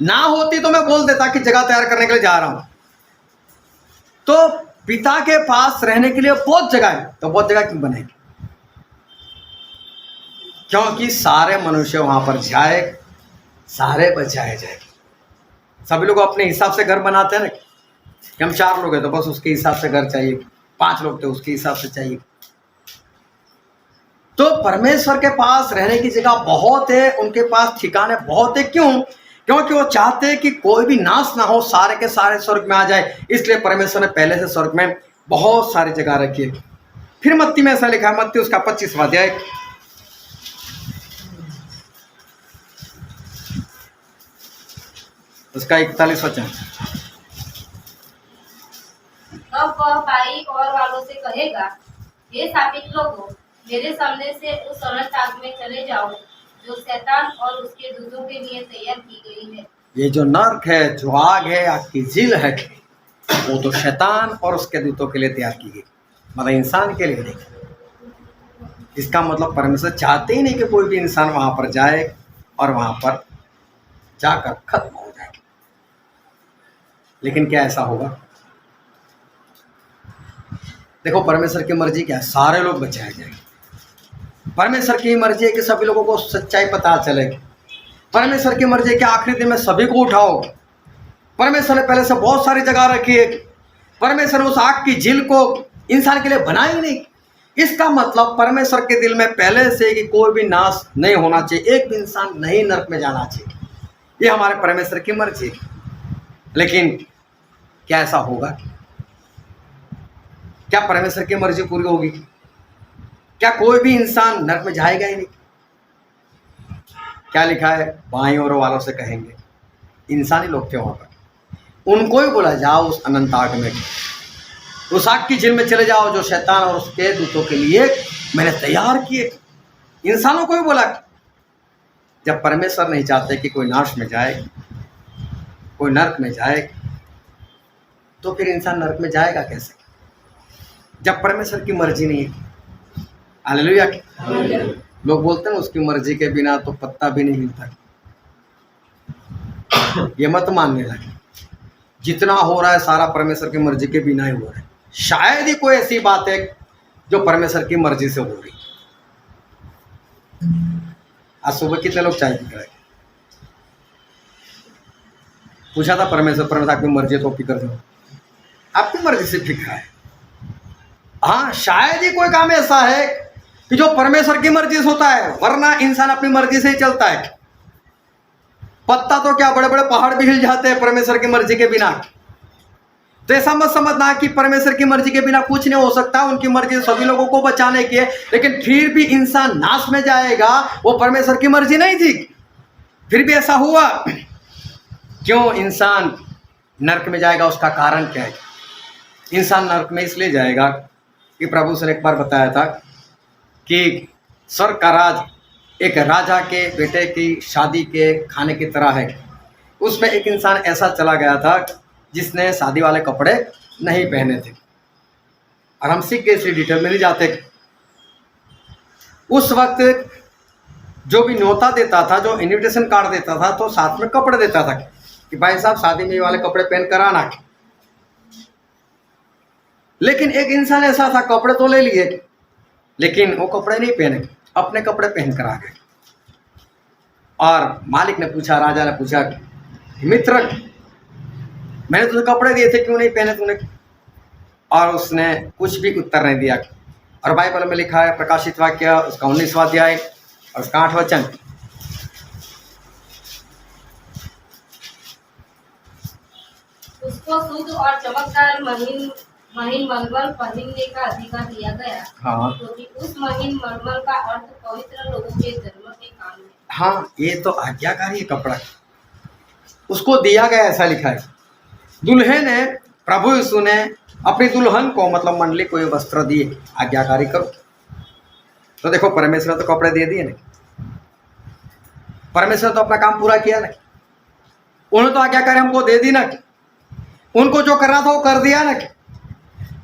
ना होती तो मैं बोल देता कि जगह तैयार करने के लिए जा रहा हूँ। तो पिता के पास रहने के लिए बहुत जगह है, तो बहुत जगह क्यों बनेगी? क्योंकि सारे मनुष्य वहां पर जाए, सारे बचाए जाएंगे। सभी लोग अपने हिसाब से घर बनाते हैं ना, कि हम 4 लोग हैं तो बस उसके हिसाब से घर चाहिए, 5 लोग थे उसके हिसाब से चाहिए। तो परमेश्वर के पास रहने की जगह बहुत है, उनके पास ठिकाने बहुत है। क्यों? क्योंकि वो चाहते हैं कि कोई भी नाश ना हो, सारे के सारे स्वर्ग में आ जाए। इसलिए परमेश्वर ने पहले से स्वर्ग में बहुत सारी जगह रखी है। फिर मत्ती में ऐसा लिखा है, मत्ती उसका 25वां अध्याय उसका 41 वचन। तब वह भाई और वालों से कहेगा, हे शापित लोगों, मेरे सामने से उस अनंत आग में चले जाओ जो शैतान और उसके दूतों के लिए तैयार की गई है। ये जो नर्क है, जो आग है, आग की झील है, वो तो शैतान और उसके दूतों के लिए तैयार की गई, मतलब इंसान के लिए नहीं। इसका मतलब परमेश्वर चाहते ही नहीं कि कोई भी इंसान वहां पर जाए और वहां पर जाकर खत्म हो जाए। लेकिन क्या ऐसा होगा? देखो परमेश्वर की मर्जी क्या है, सारे लोग बचाए जाएंगे। परमेश्वर की मर्जी है कि सभी लोगों को सच्चाई पता चलेगी। परमेश्वर की मर्जी है कि आखिरी दिन में सभी को उठाओ। परमेश्वर ने पहले से बहुत सारी जगह रखी है। परमेश्वर ने उस आग की झील को इंसान के लिए बनाई ही नहीं। इसका मतलब परमेश्वर के दिल में पहले से कि कोई भी नाश नहीं होना चाहिए, एक भी इंसान नहीं नरक में जाना चाहिए। ये हमारे परमेश्वर की मर्जी है। लेकिन क्या ऐसा होगा? क्या परमेश्वर की मर्जी पूरी होगी? क्या कोई भी इंसान नरक में जाएगा ही नहीं? क्या लिखा है? बाईं ओर वालों से कहेंगे, इंसानी लोग थे वहां पर, उनको ही बोला जाओ उस अनंत आग में, उस आग की झील में चले जाओ जो शैतान और उसके दूतों के लिए मैंने तैयार किए। इंसानों को ही बोला। जब परमेश्वर नहीं चाहते कि कोई नाश में जाए, कोई नरक में जाए, तो फिर इंसान नरक में जाएगा कैसे, जब परमेश्वर की मर्जी नहीं है। हालेलुया। लोग बोलते हैं उसकी मर्जी के बिना तो पत्ता भी नहीं हिलता। ये मत मानने लगे, जितना हो रहा है सारा परमेश्वर की मर्जी के बिना ही हो रहा है। शायद ही कोई ऐसी बात है जो परमेश्वर की मर्जी से हो रही। आज सुबह कितने लोग चाय पी रहे, पूछा था परमेश्वर आपकी मर्जी तो पी कर दो, आपकी मर्जी से ठीक है। हाँ, शायद ही कोई काम ऐसा है कि जो परमेश्वर की मर्जी से होता है, वरना इंसान अपनी मर्जी से ही चलता है। पत्ता तो क्या, बड़े बड़े पहाड़ भी हिल जाते हैं परमेश्वर की मर्जी के बिना। तो ऐसा मत समझना कि परमेश्वर की मर्जी के बिना कुछ नहीं हो सकता। उनकी मर्जी सभी लोगों को बचाने की है, लेकिन फिर भी इंसान नाश में जाएगा, वो परमेश्वर की मर्जी नहीं थी। फिर भी ऐसा हुआ, क्यों इंसान नरक में जाएगा, उसका कारण क्या है? इंसान नरक में इसलिए जाएगा कि प्रभु से एक बार बताया था कि स्वर्ग का राज एक राजा के बेटे की शादी के खाने की तरह है। उसमें एक इंसान ऐसा चला गया था जिसने शादी वाले कपड़े नहीं पहने थे, और हम सीख के इसी डिटेल में नहीं जाते। उस वक्त जो भी न्योता देता था, जो इन्विटेशन कार्ड देता था, तो साथ में कपड़े देता था कि भाई साहब शादी में ये वाले कपड़े पहन कर आना। लेकिन एक इंसान ऐसा था, कपड़े तो ले लिए लेकिन वो कपड़े नहीं पहने, अपने कपड़े पहन कर आ गए। और मालिक ने पूछा, राजा ने पूछा, मित्र मैंने तुझे कपड़े दिए थे, क्यों नहीं पहने तूने? और उसने कुछ भी उत्तर नहीं दिया। और बाइबल में लिखा है, प्रकाशित वाक्य उसका 19वां अध्याय और उसका 8वां वचन, उसको शुद्ध और चमकदार महीन मलमल पहनने का अधिकार दिया गया। हाँ, क्योंकि उस महीन मलमल का अर्थ पवित्र लोगों के धर्म के काम है। हाँ, ये तो आज्ञाकारी कपड़ा उसको दिया गया, ऐसा लिखा है। दुल्हे ने, प्रभु यीशु ने अपनी दुल्हन को, मतलब मंडली को, ये वस्त्र दिए, आज्ञाकारी करो। तो देखो, परमेश्वर तो कपड़े दे दिए ना, परमेश्वर तो अपना काम पूरा किया ना, उन्होंने तो आज्ञाकारी हमको दे दी ना, उनको जो करना था वो कर दिया ना।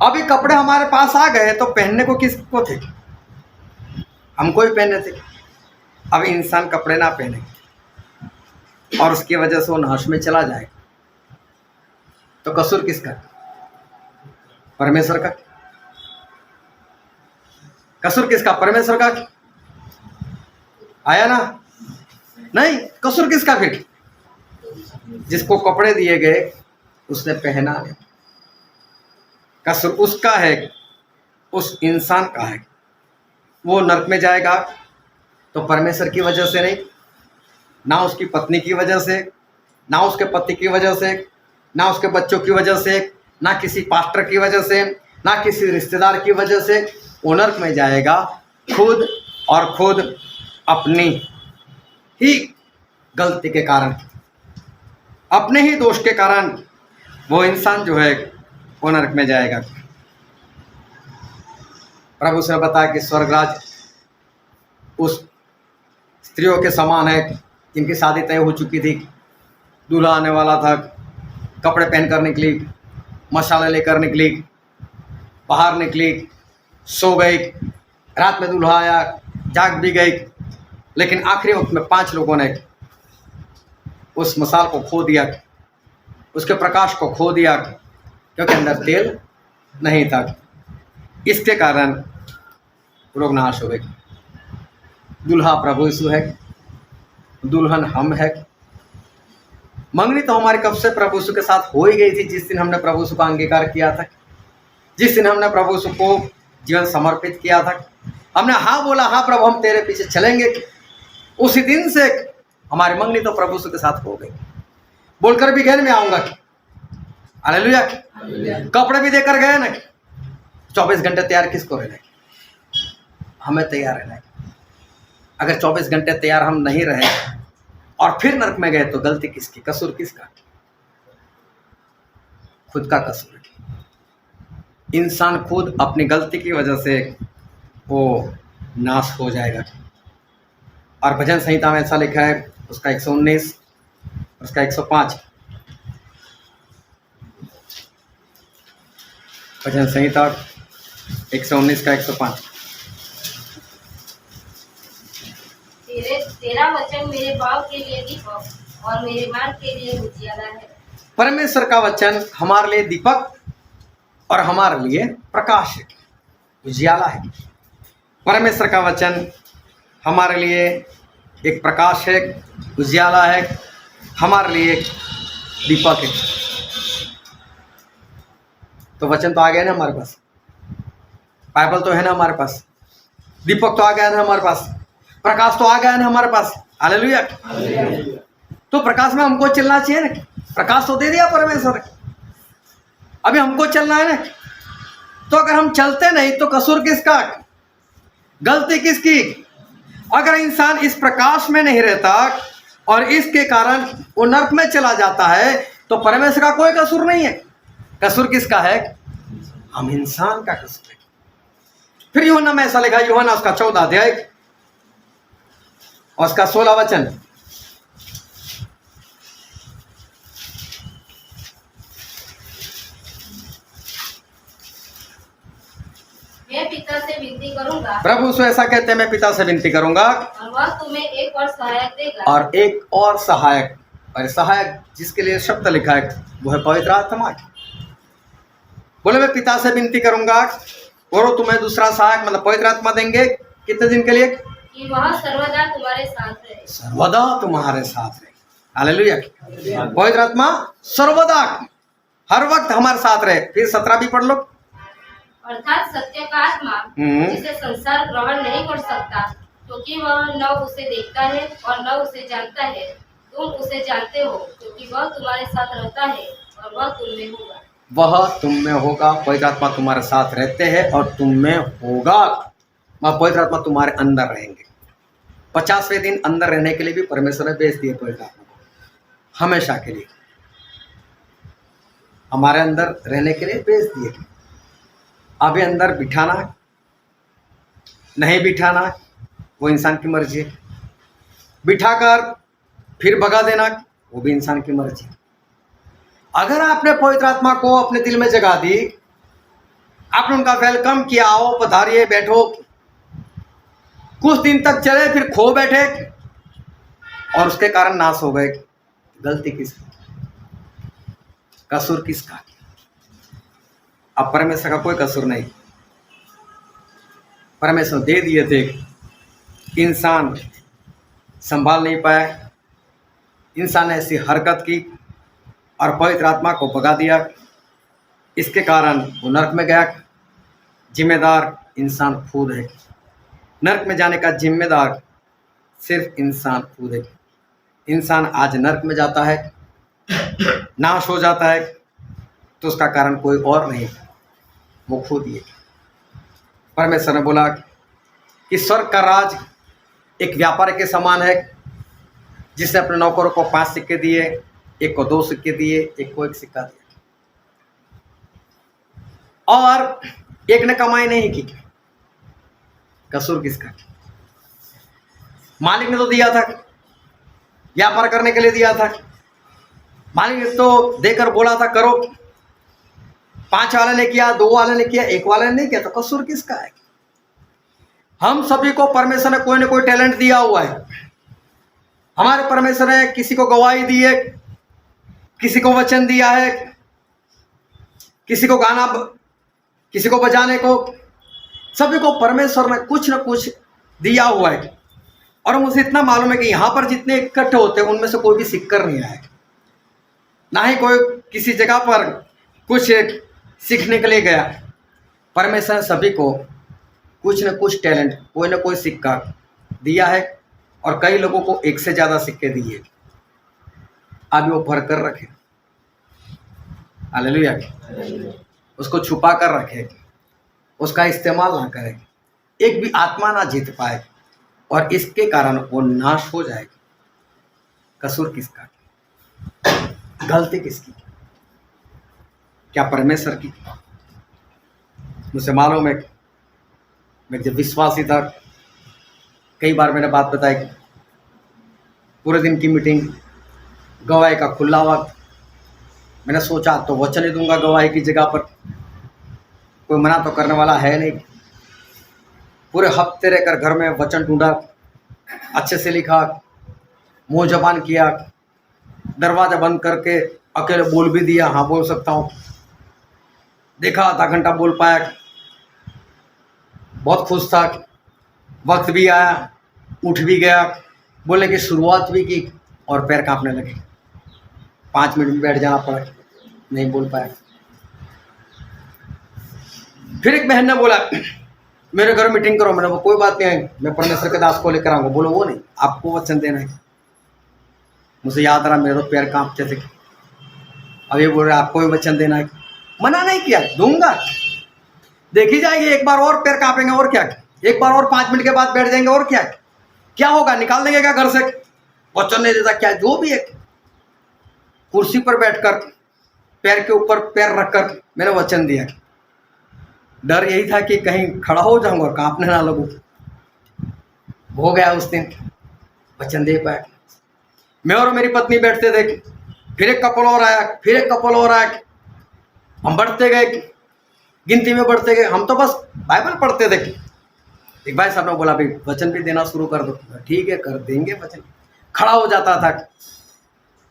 अभी कपड़े हमारे पास आ गए तो पहनने को किसको थे? हमको ही पहनने थे। अब इंसान कपड़े ना पहने और उसकी वजह से वो नाश में चला जाए, तो कसूर किसका? परमेश्वर का। कसूर किसका? परमेश्वर का। आया ना? नहीं, कसूर किसका फिर? जिसको कपड़े दिए गए उसने पहना नहीं। कसूर उसका है, उस इंसान का है। वो नरक में जाएगा तो परमेश्वर की वजह से नहीं, ना उसकी पत्नी की वजह से, ना उसके पति की वजह से, ना उसके बच्चों की वजह से, ना किसी पास्टर की वजह से, ना किसी रिश्तेदार की वजह से। वो नरक में जाएगा खुद और खुद अपनी ही गलती के कारण, अपने ही दोष के कारण वो इंसान जो है वो नरक में जाएगा। प्रभु से बताया कि स्वर्गराज उस स्त्रियों के समान है जिनकी शादी तय हो चुकी थी, दूल्हा आने वाला था, कपड़े पहन कर निकली, मसाले लेकर निकली, बाहर निकली, सो गई, रात में दूल्हा आया, जाग भी गई, लेकिन आखिरी वक्त में 5 लोगों ने उस मसाल को खो दिया, उसके प्रकाश को खो दिया, क्योंकि अंदर तेल नहीं था। इसके कारण लोग नाश हो गए। दूल्हा प्रभु यीशु है, दुल्हन हम है। मंगनी तो हमारी कब से प्रभु यीशु के साथ हो ही गई थी, जिस दिन हमने प्रभु यीशु का अंगीकार किया था, जिस दिन हमने प्रभु यीशु को जीवन समर्पित किया था। हमने हाँ बोला, हाँ प्रभु हम तेरे पीछे चलेंगे, उसी दिन से हमारी मंगनी तो प्रभु यीशु के साथ हो गई। बोलकर भी गए मैं आऊँगा, हालेलुया। कपड़े भी देकर गए ना। 24 घंटे तैयार किसको रहना है? हमें तैयार रहना है। अगर 24 घंटे तैयार हम नहीं रहे और फिर नरक में गए तो गलती किसकी? कसूर किसका? खुद का कसूर है। इंसान खुद अपनी गलती की वजह से वो नाश हो जाएगा। और भजन संहिता में ऐसा लिखा है, उसका 119, उसका 105। भजन संहिता 119 का 105। तेरा वचन मेरे पाँव के लिए दीपक और मेरे मार्ग के लिए उजियाला है। परमेश्वर का वचन हमारे लिए दीपक और हमारे लिए प्रकाश है, उजियाला है। परमेश्वर का वचन हमारे लिए एक प्रकाश है, उजियाला है, हमारे लिए एक दीपक है। तो वचन तो आ गया ना हमारे पास, बाइबल तो है ना हमारे पास, दीपक तो आ गया ना हमारे पास, प्रकाश तो आ गया ना हमारे पास। हालेलुया। तो प्रकाश में हमको चलना चाहिए ना, प्रकाश तो दे दिया परमेश्वर, अभी हमको चलना है ना। तो अगर हम चलते नहीं तो कसूर किसका, गलती किसकी? अगर इंसान इस प्रकाश में नहीं रहता और इसके कारण वो नरक में चला जाता है तो परमेश्वर का कोई कसूर नहीं है। कसूर किसका है? हम इंसान का कसूर है। फिर यूहन्ना में ऐसा लिखा, यूहन्ना उसका 14 अध्याय और उसका 16 वचन। मैं पिता से विनती करूंगा, प्रभु से ऐसा कहते हैं, मैं पिता से विनती करूंगा और वह तुम्हें एक और सहायक देगा। और एक और सहायक, और सहायक जिसके लिए शब्द लिखा है वो है पवित्र आत्मा। बोले मैं पिता से विनती करूंगा और वो तुम्हें दूसरा सहायक मतलब पवित्र आत्मा देंगे। कितने दिन के लिए? कि वह सर्वदा तुम्हारे साथ रहे। सर्वदा तुम्हारे साथ रहे। हालेलुया। पवित्र आत्मा सर्वदा हर वक्त हमारे साथ रहे। फिर 17 भी पढ़ लो। अर्थात सत्य का आत्मा जिसे संसार ग्रहण नहीं कर सकता, क्योंकि वह न उसे देखता है और न उसे जानता है। तुम उसे जानते हो क्योंकि वह तुम्हारे साथ रहता है और वह तुम में होगा। वह तुम में होगा। पवित्र आत्मा तुम्हारे साथ रहते हैं और तुम में होगा। वह पवित्र आत्मा तुम्हारे अंदर रहेंगे। 50वें दिन अंदर रहने के लिए भी परमेश्वर ने भेज दिए पवित्र आत्मा को, हमेशा के लिए हमारे अंदर रहने के लिए भेज दिए। अभी अंदर बिठाना नहीं बिठाना वो इंसान की मर्जी है, बिठाकर फिर भगा देना वो भी इंसान की मर्जी है। अगर आपने पवित्र आत्मा को अपने दिल में जगा दी, आपने उनका वेलकम किया, आओ पधारिए बैठो, कुछ दिन तक चले फिर खो बैठे और उसके कारण नाश हो गए, गलती किसकी? कसूर किसका? अब परमेश्वर का कोई कसूर नहीं। परमेश्वर दे दिए थे, इंसान संभाल नहीं पाया, इंसान ने ऐसी हरकत की और पवित्र आत्मा को भगा दिया। इसके कारण वो नरक में गया। जिम्मेदार इंसान खुद है। नरक में जाने का जिम्मेदार सिर्फ इंसान खुद है। इंसान आज नरक में जाता है, नाश हो जाता है, तो उसका कारण कोई और नहीं, वो खुद ही है। परमेश्वर ने बोला कि स्वर्ग का राज एक व्यापारी के समान है, जिसने अपने नौकरों को 5 सिक्के दिए, एक को 2 सिक्के दिए, एक को 1 सिक्का दिया, और एक ने कमाई नहीं की। कसूर किसका? मालिक ने तो दिया था, व्यापार करने के लिए दिया था, मालिक ने तो देकर बोला था करो। 5 वाले ने किया, 2 वाले ने किया, 1 वाले ने नहीं किया, तो कसूर किसका है? हम सभी को परमेश्वर ने कोई ना कोई टैलेंट दिया हुआ है। हमारे परमेश्वर ने किसी को गवाही दी है, किसी को वचन दिया है, किसी को गाना, किसी को बजाने को, सभी को परमेश्वर ने कुछ न कुछ दिया हुआ है। और मुझे इतना मालूम है कि यहाँ पर जितने इकट्ठे होते हैं उनमें से कोई भी सीखकर नहीं आएगा, ना ही कोई किसी जगह पर कुछ सीखने के लिए गया। परमेश्वर ने सभी को कुछ न कुछ टैलेंट, कोई न कोई सिक्का दिया है, और कई लोगों को 1 से ज़्यादा सिक्के दिए, अभी वो भर कर रखे। हालेलुया। उसको छुपा कर रखे, उसका इस्तेमाल ना करें, एक भी आत्मा ना जीत पाए, और इसके कारण वो नाश हो जाएगी। कसूर किसका? गलती किसकी? क्या परमेश्वर की? मुझे मालूम है, मैं जब विश्वासी था, कई बार मैंने बात बताई, पूरे दिन की मीटिंग, गवाही का खुला वक्त। मैंने सोचा तो वचन ही दूंगा गवाही की जगह पर, कोई मना तो करने वाला है नहीं। पूरे हफ्ते रहकर घर में वचन ढूंढा, अच्छे से लिखा, मुंह जबान किया, दरवाजा बंद करके अकेले बोल भी दिया, हाँ बोल सकता हूँ। देखा आधा घंटा बोल पाया, बहुत खुश था। वक्त भी आया, उठ भी गया, बोलने की शुरुआत भी की और पैर कांपने लगे। 5 मिनट में बैठ जाना पड़ा, नहीं बोल पाया। फिर एक बहन ने बोला मेरे घर मीटिंग करो। मैंने बोला कोई बात नहीं है, मैं परमेश्वर के दास को लेकर आऊँगा। बोलो वो नहीं, आपको वचन देना है। मुझे याद रहा मेरे तो पैर कांपते थे। अब ये बोल रहे आपको भी वचन देना है। मना नहीं किया, दूंगा, देखी जाएगी। एक बार और पैर कांपेंगे और क्या, एक बार और 5 मिनट के बाद बैठ जाएंगे और क्या, क्या होगा, निकाल देंगे क्या घर से? वचन नहीं देता क्या, जो भी है। कुर्सी पर बैठकर पैर के ऊपर पैर रखकर मैंने वचन दिया। डर यही था कि कहीं खड़ा हो जाऊंगा और कांपने ना लगूं। हो गया उस दिन, वचन दे पाया। मैं और मेरी पत्नी बैठते थे, फिर एक कपल और आया, फिर एक कपल और आया। हम बढ़ते गए, गिनती में बढ़ते गए। हम तो बस बाइबल पढ़ते थे। एक भाई साहब ने बोला भाई वचन भी देना शुरू कर दो। ठीक है, कर देंगे वचन। खड़ा हो जाता था,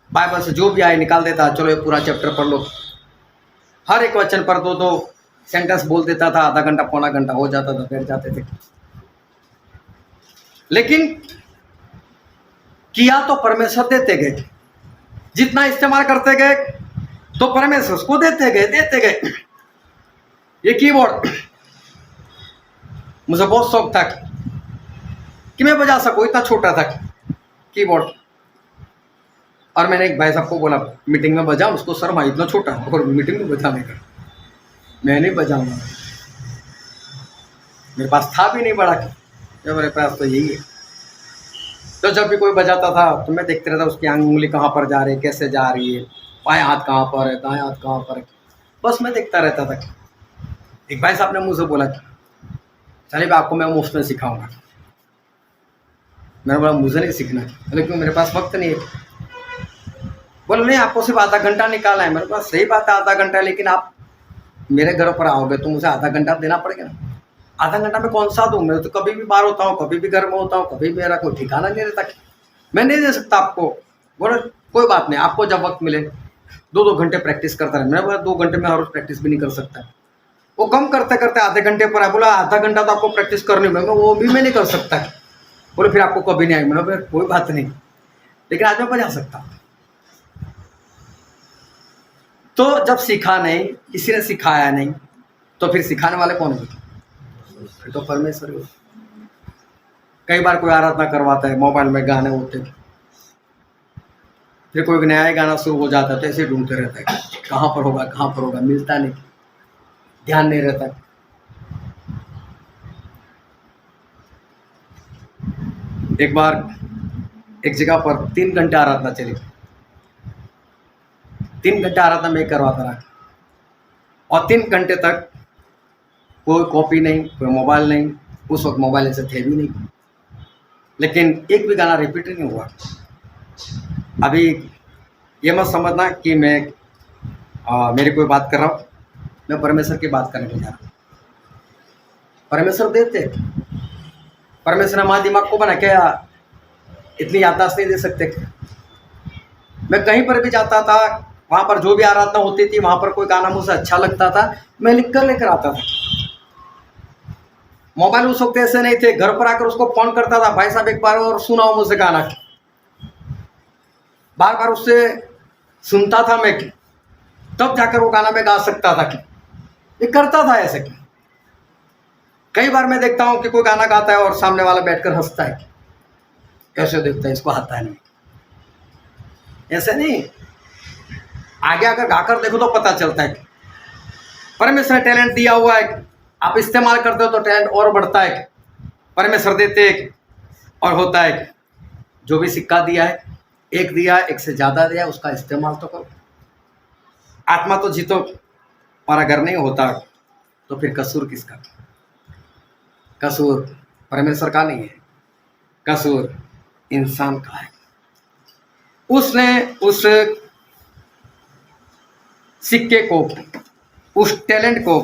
बाइबल से जो भी आए निकाल देता, चलो ये पूरा चैप्टर पढ़ लो। हर एक वचन पर 2-2 सेंटेंस बोल देता था। आधा घंटा पौना घंटा हो जाता था, बैठ जाते थे। लेकिन किया तो परमेश्वर देते गए, जितना इस्तेमाल करते गए तो परमेश्वर उसको देते गए। ये कीबोर्ड मुझे बहुत शौक था कि मैं बजा सकूं, इतना छोटा था कीबोर्ड। और मैंने एक भाई साहब को बोला मीटिंग में बजा, उसको शर्मा, इतना छोटा और मीटिंग में बजाने का। मैं नहीं बजाऊंगा, मेरे पास था भी नहीं बड़ा, मेरे पास तो यही है। तो जब भी कोई बजाता था तो मैं देखते रहता उसकी उंगली कहाँ पर जा रही है, कैसे जा रही है, बाएं हाथ कहाँ पर है, दाएं हाथ कहाँ पर है, बस मैं देखता रहता था। एक भाई साहब ने मुझसे बोला चलिए आपको मैं मुफ्त में सिखाऊंगा। मैंने बोला मुझे नहीं सीखना। बोले क्यों, मेरे पास वक्त नहीं है। बोले नहीं, आपको सिर्फ आधा घंटा निकालना है। मेरे पास सही बात है आधा घंटा, लेकिन आप मेरे घर पर आओगे तो मुझे आधा घंटा देना पड़ेगा ना। आधा घंटा में कौन सा दूँ, मैं तो कभी भी बाहर होता हूँ, कभी भी घर में होता हूँ, कभी मेरा कोई ठिकाना नहीं रहता, मैं नहीं दे सकता आपको। बोले कोई बात नहीं, आपको जब वक्त मिले 2-2 घंटे प्रैक्टिस करता रहे। मैं बोला 2 घंटे में हर रोज प्रैक्टिस भी नहीं कर सकता। वो कम करते करते आधे घंटे पर है। बोला आधा घंटा तो आपको प्रैक्टिस करनी है। मैं वो भी मैं नहीं कर सकता। बोले फिर आपको कभी नहीं आई। मैंने कोई बात नहीं, लेकिन आज मैं बजा सकता। तो जब सीखा नहीं, किसी ने सिखाया नहीं, तो फिर सिखाने वाले कौन है? फिर तो परमेश्वर है। कई बार कोई आराधना करवाता है, मोबाइल में गाने होते हैं, फिर कोई नया गाना शुरू हो जाता है तो ऐसे ढूंढते रहता है कहाँ पर होगा, मिलता नहीं, ध्यान नहीं रहता। एक बार एक जगह पर 3 घंटे आराधना चली। 3 घंटे आराधना मैं करवाता रहा और 3 घंटे तक कोई कॉपी नहीं, कोई मोबाइल नहीं। उस वक्त मोबाइल ऐसे थे भी नहीं, लेकिन एक भी गाना रिपीट नहीं हुआ। अभी ये मत समझना कि मैं मेरी कोई बात कर रहा हूँ, मैं परमेश्वर की बात करने जा रहा हूँ। परमेश्वर देते, परमेश्वर ने हमारे दिमाग को बना क्या इतनी याददाश्त नहीं दे सकते। मैं कहीं पर भी जाता था, वहाँ पर जो भी आराधना होती थी, वहाँ पर कोई गाना मुझे अच्छा लगता था, मैं लिख कर लेकर आता था। मोबाइल उस वक्त ऐसे नहीं थे, घर पर आकर उसको फोन करता था, भाई साहब एक बार और सुनाओ मुझे गाना। बार बार उससे सुनता था मैं, तब जाकर वो गाना मैं गा सकता था। ये करता था ऐसे। कई बार मैं देखता हूँ कि कोई गाना गाता है और सामने वाला बैठकर हंसता है, कैसे देखता है, इसको आता है नहीं। ऐसे नहीं, आगे आकर गाकर देखो तो पता चलता है। परमेश्वर ने टैलेंट दिया हुआ है, आप इस्तेमाल करते हो तो टैलेंट और बढ़ता है। परमेश्वर देते और होता है। जो भी सिक्का दिया है, एक दिया, एक से ज़्यादा दिया, उसका इस्तेमाल तो करो। आत्मा तो जीतो और अगर नहीं होता तो फिर कसूर किसका? कसूर परमेश्वर का नहीं है, कसूर इंसान का है। उसने उस सिक्के को, उस टैलेंट को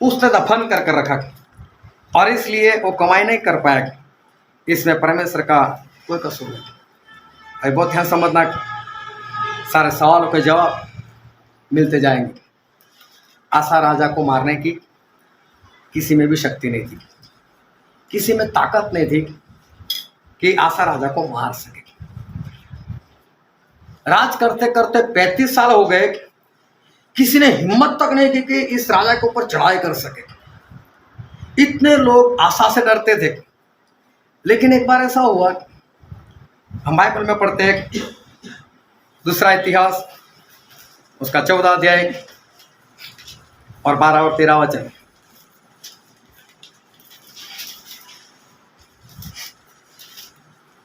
उसने दफन कर कर रखा और इसलिए वो कमाई नहीं कर पाया। इसमें परमेश्वर का कोई कसूर नहीं। अभी बहुत ध्यान समझना, सारे सवालों के जवाब मिलते जाएंगे। आसा राजा को मारने की किसी में भी शक्ति नहीं थी, किसी में ताकत नहीं थी कि आसा राजा को मार सके। राज करते करते 35 साल हो गए, किसी ने हिम्मत तक नहीं की कि इस राजा के ऊपर चढ़ाई कर सके। इतने लोग आशा से डरते थे। लेकिन एक बार ऐसा हुआ, हम बाइबल में पढ़ते हैं दूसरा इतिहास उसका 14 अध्याय और 12 और 13 वचन।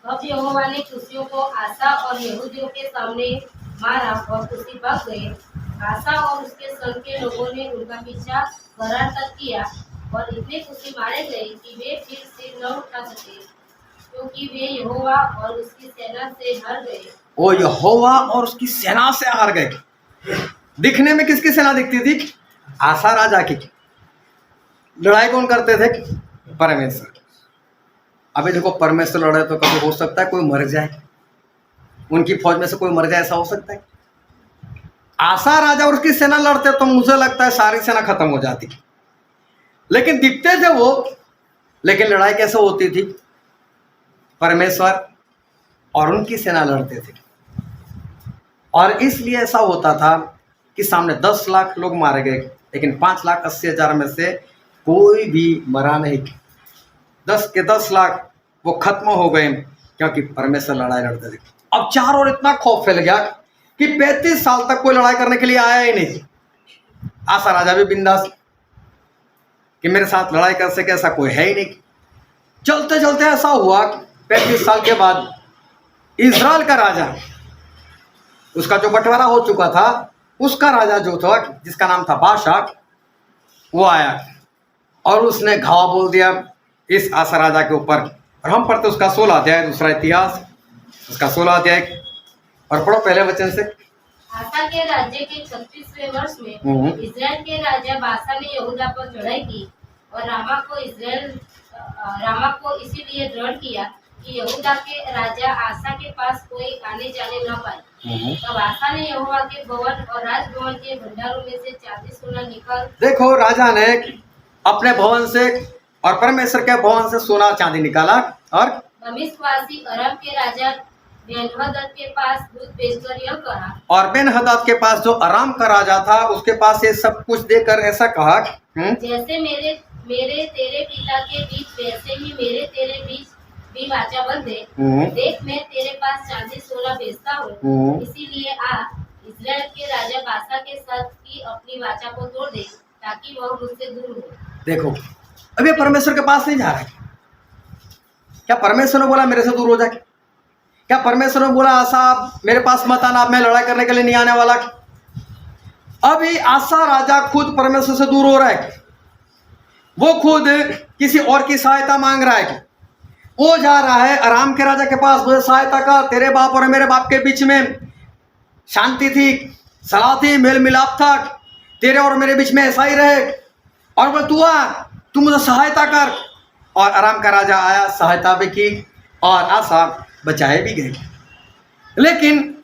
अब यहोवा ने कुशियों को आसा और यहूदियों के सामने मारा और कुशी भाग गए। आसा और उसके संग के लोगों ने उनका पीछा करार तक किया और इतने कुशी मारे गए कि वे फिर सिर न उठा सके, क्योंकि वे यहोवा और उसकी सेना से हार गए। वो यहोवा और उसकी सेना से हार गए। दिखने में किसकी सेना दिखती थी? आसा राजा की। लड़ाई कौन करते थे? परमेश्वर। अभी देखो, परमेश्वर लड़े तो कभी हो सकता है कोई मर जाए, उनकी फौज में से कोई मर जाए, ऐसा हो सकता है। आसा राजा और उसकी सेना लड़ते तो मुझे लगता है सारी सेना खत्म हो जाती। लेकिन दिखते थे वो, लेकिन लड़ाई कैसे होती थी? परमेश्वर और उनकी सेना लड़ते थे। और इसलिए ऐसा होता था कि सामने 10 लाख लोग मारे गए, लेकिन 5,80,000 में से कोई भी मरा नहीं। 10 के 10 लाख वो खत्म हो गए, क्योंकि परमेश्वर लड़ाई लड़ते थे। अब चारों ओर इतना खौफ फैल गया कि 35 साल तक कोई लड़ाई करने के लिए आया ही नहीं। आसा राजा भी बिंदास कि मेरे साथ लड़ाई कर सके, ऐसा कोई है ही नहीं। चलते चलते ऐसा हुआ, 35 साल के बाद इजराइल का राजा, उसका जो बंटवारा हो चुका था, उसका राजा जो था, जिसका नाम था बाशा, वो आया और उसने घाव बोल दिया इस आसा राजा के ऊपर। और हम पढ़ते उसका 16 अध्याय, दूसरा इतिहास उसका 16 अध्याय, और पढ़ो पहले वचन से। आसा के राज्य के 36वें वर्ष में इस्राएल के राजा बाशा ने यहूदा पर चढ़ाई की और रामा को इसीलिए दृढ़ किया कि यहूदा के राजा आसा के पास कोई आने जाने न पाए। तब आसा ने यहोवा के भवन और राजभवन के भंडारों में से चांदी सोना निकाल, देखो, राजा ने अपने भवन से और परमेश्वर के भवन से सोना चांदी निकाला और दमिश्कवासी अराम के राजा बेन-हदद के पास दूध बेचकर यह कहा, और बेन-हदद के पास जो अराम का राजा था, उसके पास ये सब कुछ देकर ऐसा कहा, जैसे मेरे तेरे पिता के बीच वैसे ही मेरे तेरे बीच भी वाचा बंधे। देख, मैं तेरे पास चांदी सोना बेचता हूँ, इसीलिए आ इस्राएल के राजा बाशा के साथ की अपनी वाचा को तोड़ दे, ताकि वह मुझसे दूर हो। देखो, अभी परमेश्वर के पास नहीं जा रहा है। क्या परमेश्वर ने बोला मेरे से दूर हो जाए? क्या परमेश्वर ने बोला आसा मेरे पास मत आना, मैं लड़ाई करने के लिए नहीं आने वाला? अभी आसा राजा खुद परमेश्वर से दूर हो रहा है। वो खुद किसी और की सहायता मांग रहा है। वो जा रहा है अराम के राजा के पास, मुझे सहायता कर, तेरे बाप और मेरे बाप के बीच में शांति थी, सलाह थी, मेल मिलाप था, तेरे और मेरे बीच में ऐसा ही रहे। और बोले तू आ, तू मुझे सहायता कर। और अराम का राजा आया, सहायता भी की और आसा बचाए भी गए। लेकिन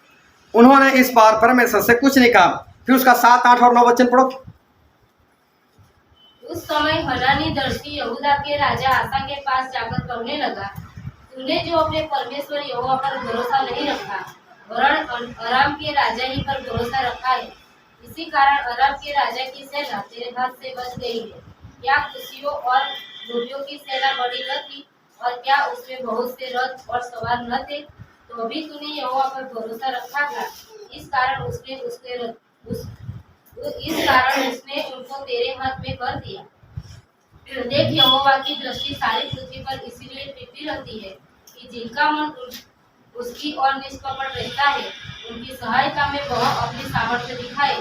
उन्होंने इस बार परमेश्वर से कुछ नहीं कहा। फिर उसका 7, 8 और 9 वचन पढ़ो। उस समय हनानी दर्शी यहूदा के राजा आसा के पास जाकर कहने लगा, तूने जो अपने परमेश्वर यहोवा पर भरोसा नहीं रखा, वरन अराम के राजा ही पर भरोसा रखा है, इसी कारण अराम के राजा की सेना तेरे हाथ से बच गई है। क्या कुशियों और लूबियों की सेना बड़ी न थी, और क्या उसमें बहुत से रथ और सवार न थे? तो भी तूने यहोवा पर भरोसा रखा था, इस कारण उसने उनको तेरे हाथ में कर दिया। देख, यहोवा की दृष्टि सारी पृथ्वी पर इसीलिए टिकी रहती है कि जिनका मन उसकी ओर निष्कपट रहता है, उनकी सहायता में वह अपनी सामर्थ्य दिखाए।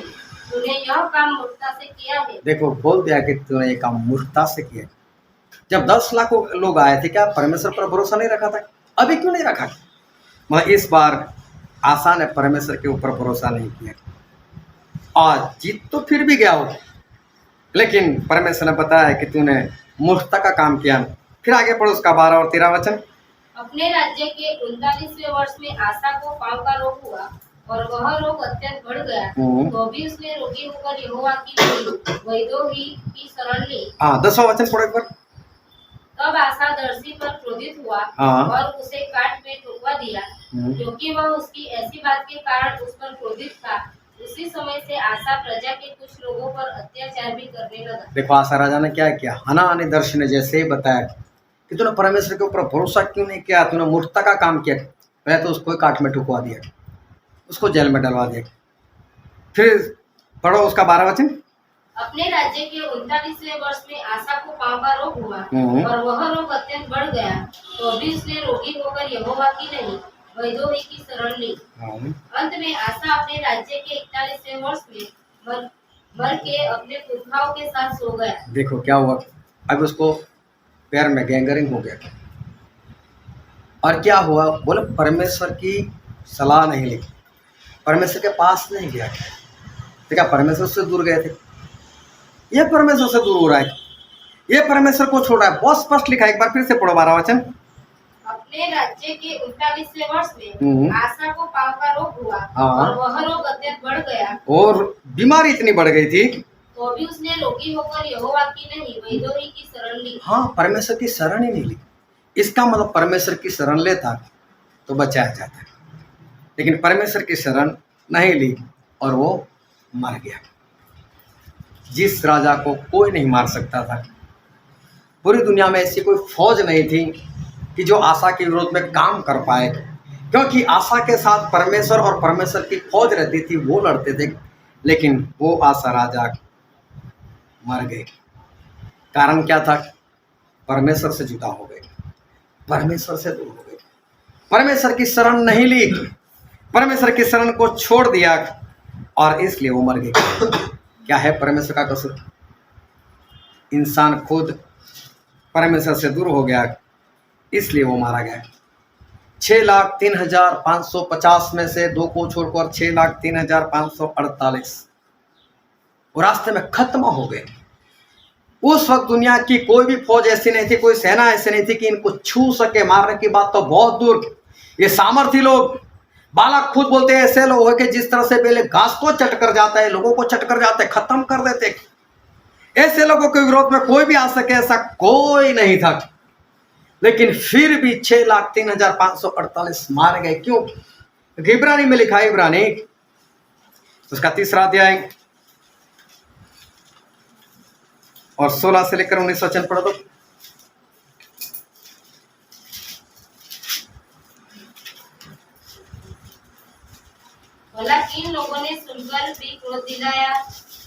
तूने यह काम मूर्खता से किया है। देखो, बोल दिया कि तूने ये काम मूर्खता से किया। जब 10 लाख लोग आए थे, क्या परमेश्वर पर भरोसा नहीं रखा था? अभी क्यों नहीं रखा? मैं इस बार आसा ने परमेश्वर के ऊपर भरोसा नहीं किया और जीत तो फिर भी गया हो, लेकिन परमेश्वर ने बताया कि तूने मूर्खता का काम किया। फिर आगे पढ़ो उसका 12 और 13 वचन। अपने राज्य के 39वें वर्ष में आसा को पांव का रोग हुआ और वह रोग अत्यंत बढ़ गया। तो भी उसने रोगी होकर यहोवा की वैदों ही की शरण ली। 10वां वचन पढ़ो एक बार। तब आसा दर्शी पर क्रोधित हुआ और उसे काट में ठोकवा दिया, क्योंकि वह उसकी ऐसी बात के कारण उस पर क्रोधित था। उसी समय से आसा प्रजा के कुछ लोगों पर अत्याचार भी करने लगा। देखो आसा राजा ने क्या किया, हनानी दर्शी ने जैसे ही बताया कि तूने परमेश्वर के ऊपर भरोसा क्यों नहीं किया, तूने मूर्खता का काम किया, पहले तो उसको काट में ठुकवा दिया, उसको जेल में डलवा दिया। फिर पढ़ो उसका 12 वचन। अपने राज्य के 39वें वर्ष में आसा को पांव का रोग हुआ और वह रोग अत्यंत बढ़ गया। तो भी उसने रोगी होकर यहोवा की नहीं वैदों ही की शरण ली। अंत में आसा अपने राज्य के 41वें वर्ष में मर के अपने पुरखाओं के साथ सो गया। देखो क्या हुआ, अब उसको पैर में गैंगरिंग हो गया। और क्या हुआ, बोले परमेश्वर की सलाह नहीं ली, परमेश्वर के पास नहीं गया। तो क्या परमेश्वर से दूर गए थे? ये परमेश्वर से दूर हो रहा है, ये परमेश्वर को छोड़ रहा है। बहुत स्पष्ट लिखा है, एक बार फिर से पढ़ो 12 वचन। अपने राज्य के 39वें वर्ष में आसा को पांव का रोग हुआ और वह रोग अत्यंत बढ़ गया और बीमारी इतनी बढ़ गई थी, तो भी उसने रोगी होकर यहोवा की नहीं वैदों ही की शरण ली। हाँ, परमेश्वर की शरण ही नहीं ली। इसका मतलब परमेश्वर की शरण लेता तो बचाया जाता, लेकिन परमेश्वर की शरण नहीं ली और वो मर गया। जिस राजा को कोई नहीं मार सकता था, पूरी दुनिया में ऐसी कोई फौज नहीं थी कि जो आसा के विरोध में काम कर पाए, क्योंकि आसा के साथ परमेश्वर और परमेश्वर की फौज रहती थी, वो लड़ते थे। लेकिन वो आसा राजा मर गए। कारण क्या था? परमेश्वर से जुदा हो गए, परमेश्वर से दूर हो गए, परमेश्वर की शरण नहीं ली, परमेश्वर की शरण को छोड़ दिया और इसलिए वो मर गए। क्या है परमेश्वर का कसूर? इंसान खुद परमेश्वर से दूर हो गया, इसलिए वो मारा गया। 6,03,550 में से 2 को छोड़कर 6,03,548 वो रास्ते में खत्म हो गए। उस वक्त दुनिया की कोई भी फौज ऐसी नहीं थी, कोई सेना ऐसी नहीं थी कि इनको छू सके। मारने की बात तो बहुत दूर, ये सामर्थी लोग, बालक खुद बोलते हैं, ऐसे लोग हैं कि जिस तरह से पहले घास को चट कर जाता है, लोगों को चट कर जाते हैं, खत्म कर देते। ऐसे लोगों के विरोध में कोई भी आ सके ऐसा कोई नहीं था। लेकिन फिर भी 6,03,548 मारे गए। क्यों? इब्रानी में लिखा है, इब्रानी उसका 3रा अध्याय और 16 से लेकर 19 वचन पढ़ दो। भला किन लोगों ने सुनकर भी क्रोध दिलाया?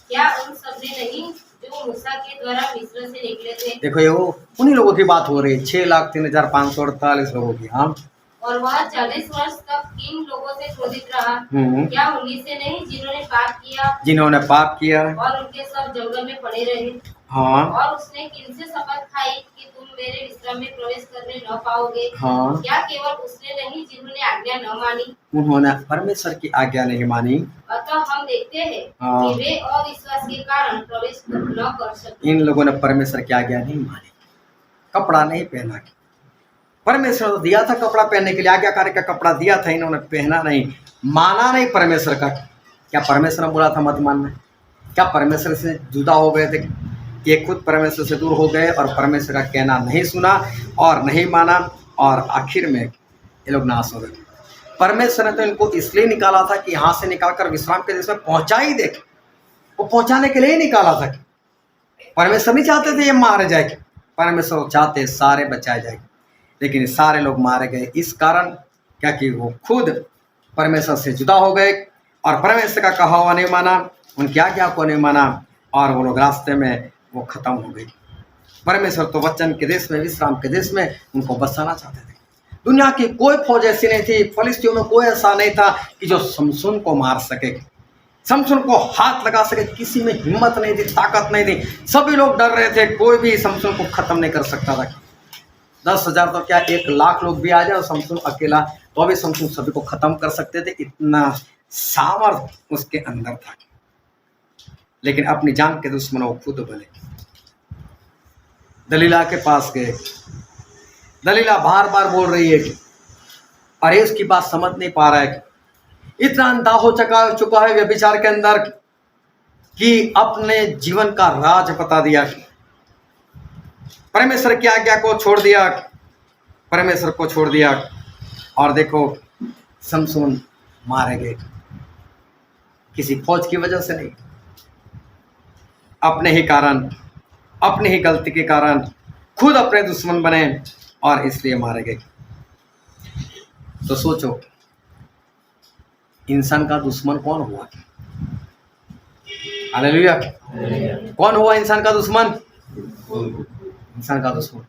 क्या उन सब ने नहीं जो मूसा के द्वारा मिस्र से निकले थे? देखो ये वो उन्हीं लोगों की बात हो रही है, 6,03,548 लोगों की। हाँ, और वह 40 वर्ष तक किन लोगों से क्रोधित रहा? क्या उन्हीं से नहीं जिन्होंने पाप किया और उनके सब जंगल में पड़े रहे? हाँ। और उसने किनसे शपथ खाई कि तुम मेरे विश्राम में प्रवेश करने न पाओगे? हाँ। क्या केवल उसने नहीं जिन्होंने आज्ञा न मानी? उन्होंने परमेश्वर की आज्ञा नहीं मानी। अतः हम देखते हैं कि वे अविश्वास के कारण प्रवेश न कर सके। इन लोगों ने परमेश्वर की आज्ञा नहीं मानी, कपड़ा नहीं पहना। परमेश्वर तो दिया था कपड़ा पहनने के लिए, आज्ञाकारी का कपड़ा दिया था, इन्होंने पहना नहीं, माना नहीं परमेश्वर का। क्या परमेश्वर ने बोला था मत मानना? क्या परमेश्वर से जुदा हो गए थे? ये खुद परमेश्वर से दूर हो गए और परमेश्वर का कहना नहीं सुना और नहीं माना और आखिर में ये लोग नाश हो गए। परमेश्वर ने तो इनको इसलिए निकाला था कि यहाँ से निकालकर विश्राम के देश में पहुंचा ही दे, वो पहुंचाने के लिए ही निकाला था। परमेश्वर नहीं चाहते थे ये मारे जाए, परमेश्वर चाहते सारे बचाए जाए, लेकिन सारे लोग मारे गए इस कारण क्या कि वो खुद परमेश्वर से जुदा हो गए और परमेश्वर का कहा हुआ नहीं माना, उनकी आज्ञा को नहीं माना और वो लोग रास्ते में वो खत्म हो गई। परमेश्वर तो वचन के देश में, विश्राम के देश में उनको बसाना चाहते थे। दुनिया की कोई फौज ऐसी नहीं थी, फलिस्तियों में कोई ऐसा नहीं था कि जो समसून को मार सके, समसून को हाथ लगा सके। किसी में हिम्मत नहीं थी, ताकत नहीं थी, सभी लोग डर रहे थे, कोई भी समसून को खत्म नहीं कर सकता था। 10,000 तो क्या 1,00,000 लोग भी आ जाए, शमशून अकेला तो भी शमशून सभी को खत्म कर सकते थे, इतना सामर्थ उसके अंदर था। लेकिन अपनी जान के दुश्मनों को खुद बने। दलीला के पास गए। दलीला बार बार बोल रही है कि अरे उसकी बात समझ नहीं पा रहा है कि इतना अंधा हो चुका है व्यभिचार के अंदर कि अपने जीवन का राज बता दिया, परमेश्वर की आज्ञा को छोड़ दिया, परमेश्वर को छोड़ दिया। और देखो शमशून मारे गए, किसी फौज की वजह से नहीं, अपने ही कारण, अपनी ही गलती के कारण खुद अपने दुश्मन बने और इसलिए मारे गए। तो सोचो इंसान का दुश्मन कौन हुआ? हालेलुया। कौन हुआ इंसान का दुश्मन? इंसान का दुश्मन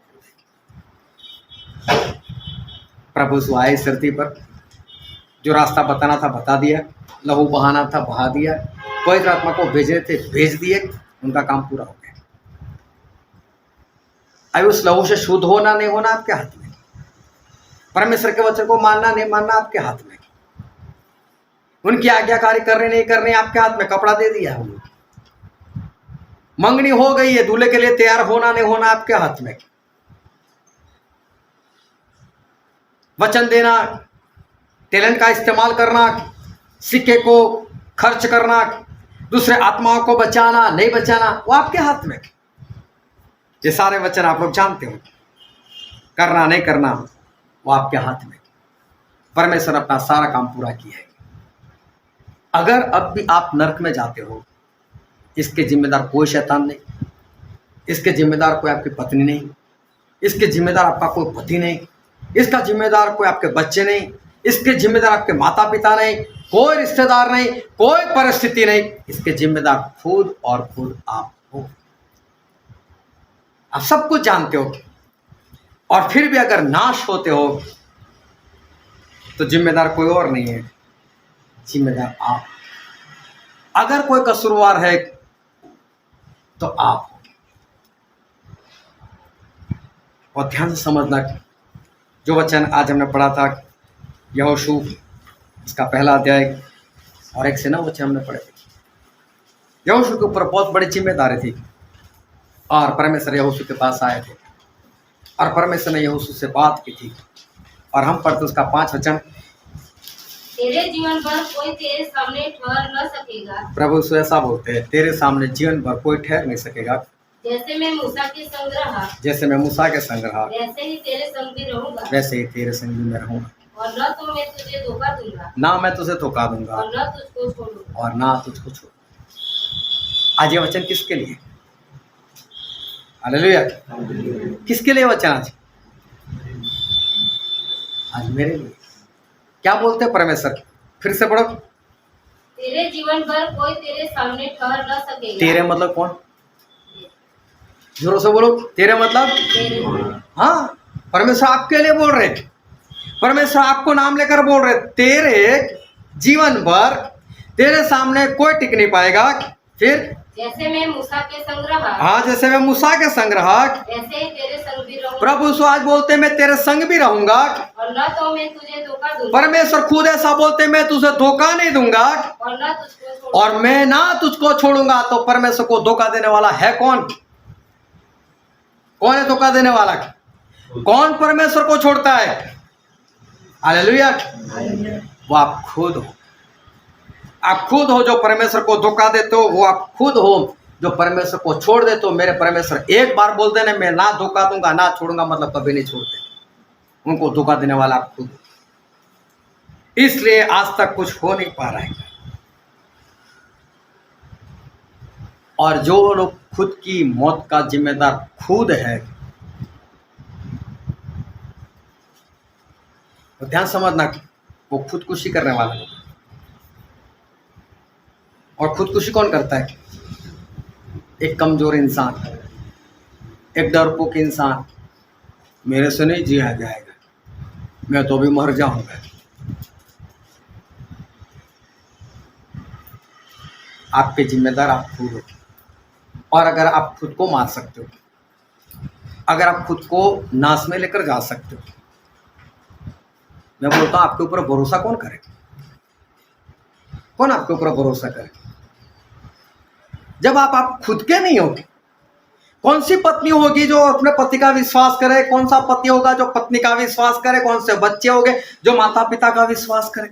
प्रभु यीशु आए इस धरती पर, जो रास्ता बताना था बता दिया, लहू बहाना था बहा दिया, पवित्र आत्मा को भेजे थे भेज दिए, उनका काम पूरा हो गया। अभी उस लहू से शुद्ध होना नहीं होना आपके हाथ में, परमेश्वर के वचन को मानना नहीं मानना आपके हाथ में, उनकी आज्ञाकारी करने नहीं करने आपके हाथ में। कपड़ा दे दिया है, मंगनी हो गई है, दूल्हे के लिए तैयार होना नहीं होना आपके हाथ में। वचन देना, टैलेंट का इस्तेमाल करना, सिक्के को खर्च करना, दूसरे आत्माओं को बचाना नहीं बचाना, वो आपके हाथ में। ये सारे वचन आप लोग जानते हो, करना नहीं करना वो आपके हाथ में। परमेश्वर अपना सारा काम पूरा किया है। अगर अब भी आप नरक में जाते हो, इसके जिम्मेदार कोई शैतान नहीं, इसके जिम्मेदार कोई आपकी पत्नी नहीं, इसके जिम्मेदार आपका कोई पति नहीं, इसका जिम्मेदार कोई आपके बच्चे नहीं, इसके जिम्मेदार आपके माता पिता नहीं, कोई रिश्तेदार नहीं, कोई परिस्थिति नहीं, इसके जिम्मेदार खुद और खुद आप हो। आप सब कुछ जानते हो और फिर भी अगर नाश होते हो तो जिम्मेदार कोई और नहीं है, जिम्मेदार आप। अगर कोई कसूरवार है तो आप हो। और ध्यान से समझना, जो वचन आज हमने पढ़ा था यहोशू इसका पहला अध्याय और 1 से 9 वचन हमने पढ़े थे। यहोशू के ऊपर बहुत बड़ी जिम्मेदारी थी और परमेश्वर यहोशू के पास आए थे और परमेश्वर ने यहोशू से बात की थी। और हम पढ़ते उसका 5 वचन, तेरे जीवन भर कोई तेरे सामने ठहर न सकेगा। प्रभु यीशु ऐसा बोलते हैं, तेरे सामने जीवन भर कोई ठहर नहीं सकेगा। जैसे मैं मूसा के संग रहा, जैसे मैं मूसा के संग रहा, वैसे ही तेरे संग भी रहूंगा। वैसे ही तेरे संग भी मैं रहूंगा। और न तो मैं तुझे धोखा दूंगा, ना मैं तुझे धोखा दूंगा और न तुझको छोड़ूंगा। और ना तुझको छोड़ूंगा। आज ये वचन किसके लिए? हालेलुया। किसके लिए वचन आज? आज मेरे लिए। क्या बोलते हैं परमेश्वर? फिर से पढ़ो। तेरे जीवन भर कोई तेरे सामने ठहर न सकेगा। तेरे मतलब कौन? जोरों से बोलो, तेरे मतलब? तेरे हाँ, परमेश्वर आपके लिए बोल रहे, परमेश्वर आपको नाम लेकर बोल रहे, तेरे जीवन भर तेरे सामने कोई टिक नहीं पाएगा। फिर जैसे मैं मूसा के संग रहा, हाँ, जैसे मैं मूसा के संग रहा, वैसे ही तेरे संग भी रहूंगा। प्रभु यीशु आज बोलते मैं तेरे संग भी रहूंगा। और न तो मैं तुझे धोखा दूंगा, परमेश्वर खुद ऐसा बोलते मैं तुझे धोखा नहीं दूंगा और न तुझको छोड़ूंगा। और मैं ना तुझको छोड़ूंगा। तो परमेश्वर को धोखा देने वाला है कौन? कौन है धोखा देने वाला? कौन परमेश्वर को छोड़ता है? हालेलुया। वो आप खुद हो। आप खुद हो जो परमेश्वर को धोखा देते हो, वो आप खुद हो जो परमेश्वर को छोड़ देते हो। मेरे परमेश्वर एक बार बोल देने मैं ना धोखा दूंगा ना छोड़ूंगा, मतलब कभी नहीं छोड़ते। उनको धोखा देने वाला आप खुद हो। इसलिए आज तक कुछ हो नहीं पा रहा है। और जो लोग खुद की मौत का जिम्मेदार खुद है, तो ध्यान समझना, वो खुदकुशी करने वाला है। और खुदकुशी कौन करता है? एक कमजोर इंसान, एक डरपोक इंसान, मेरे से नहीं जिया जाएगा, मैं तो भी मर जाऊंगा। आपके जिम्मेदार आप खुद हो। और अगर आप खुद को मार सकते हो, अगर आप खुद को नाश में लेकर जा सकते हो, मैं बोलता हूं आपके ऊपर भरोसा कौन करेगा? कौन आपके ऊपर भरोसा करेगा जब आप खुद के नहीं होगे? कौन सी पत्नी होगी जो अपने पति का विश्वास करे? कौन सा पति होगा जो पत्नी का विश्वास करे? कौन से बच्चे होंगे जो माता पिता का विश्वास करें?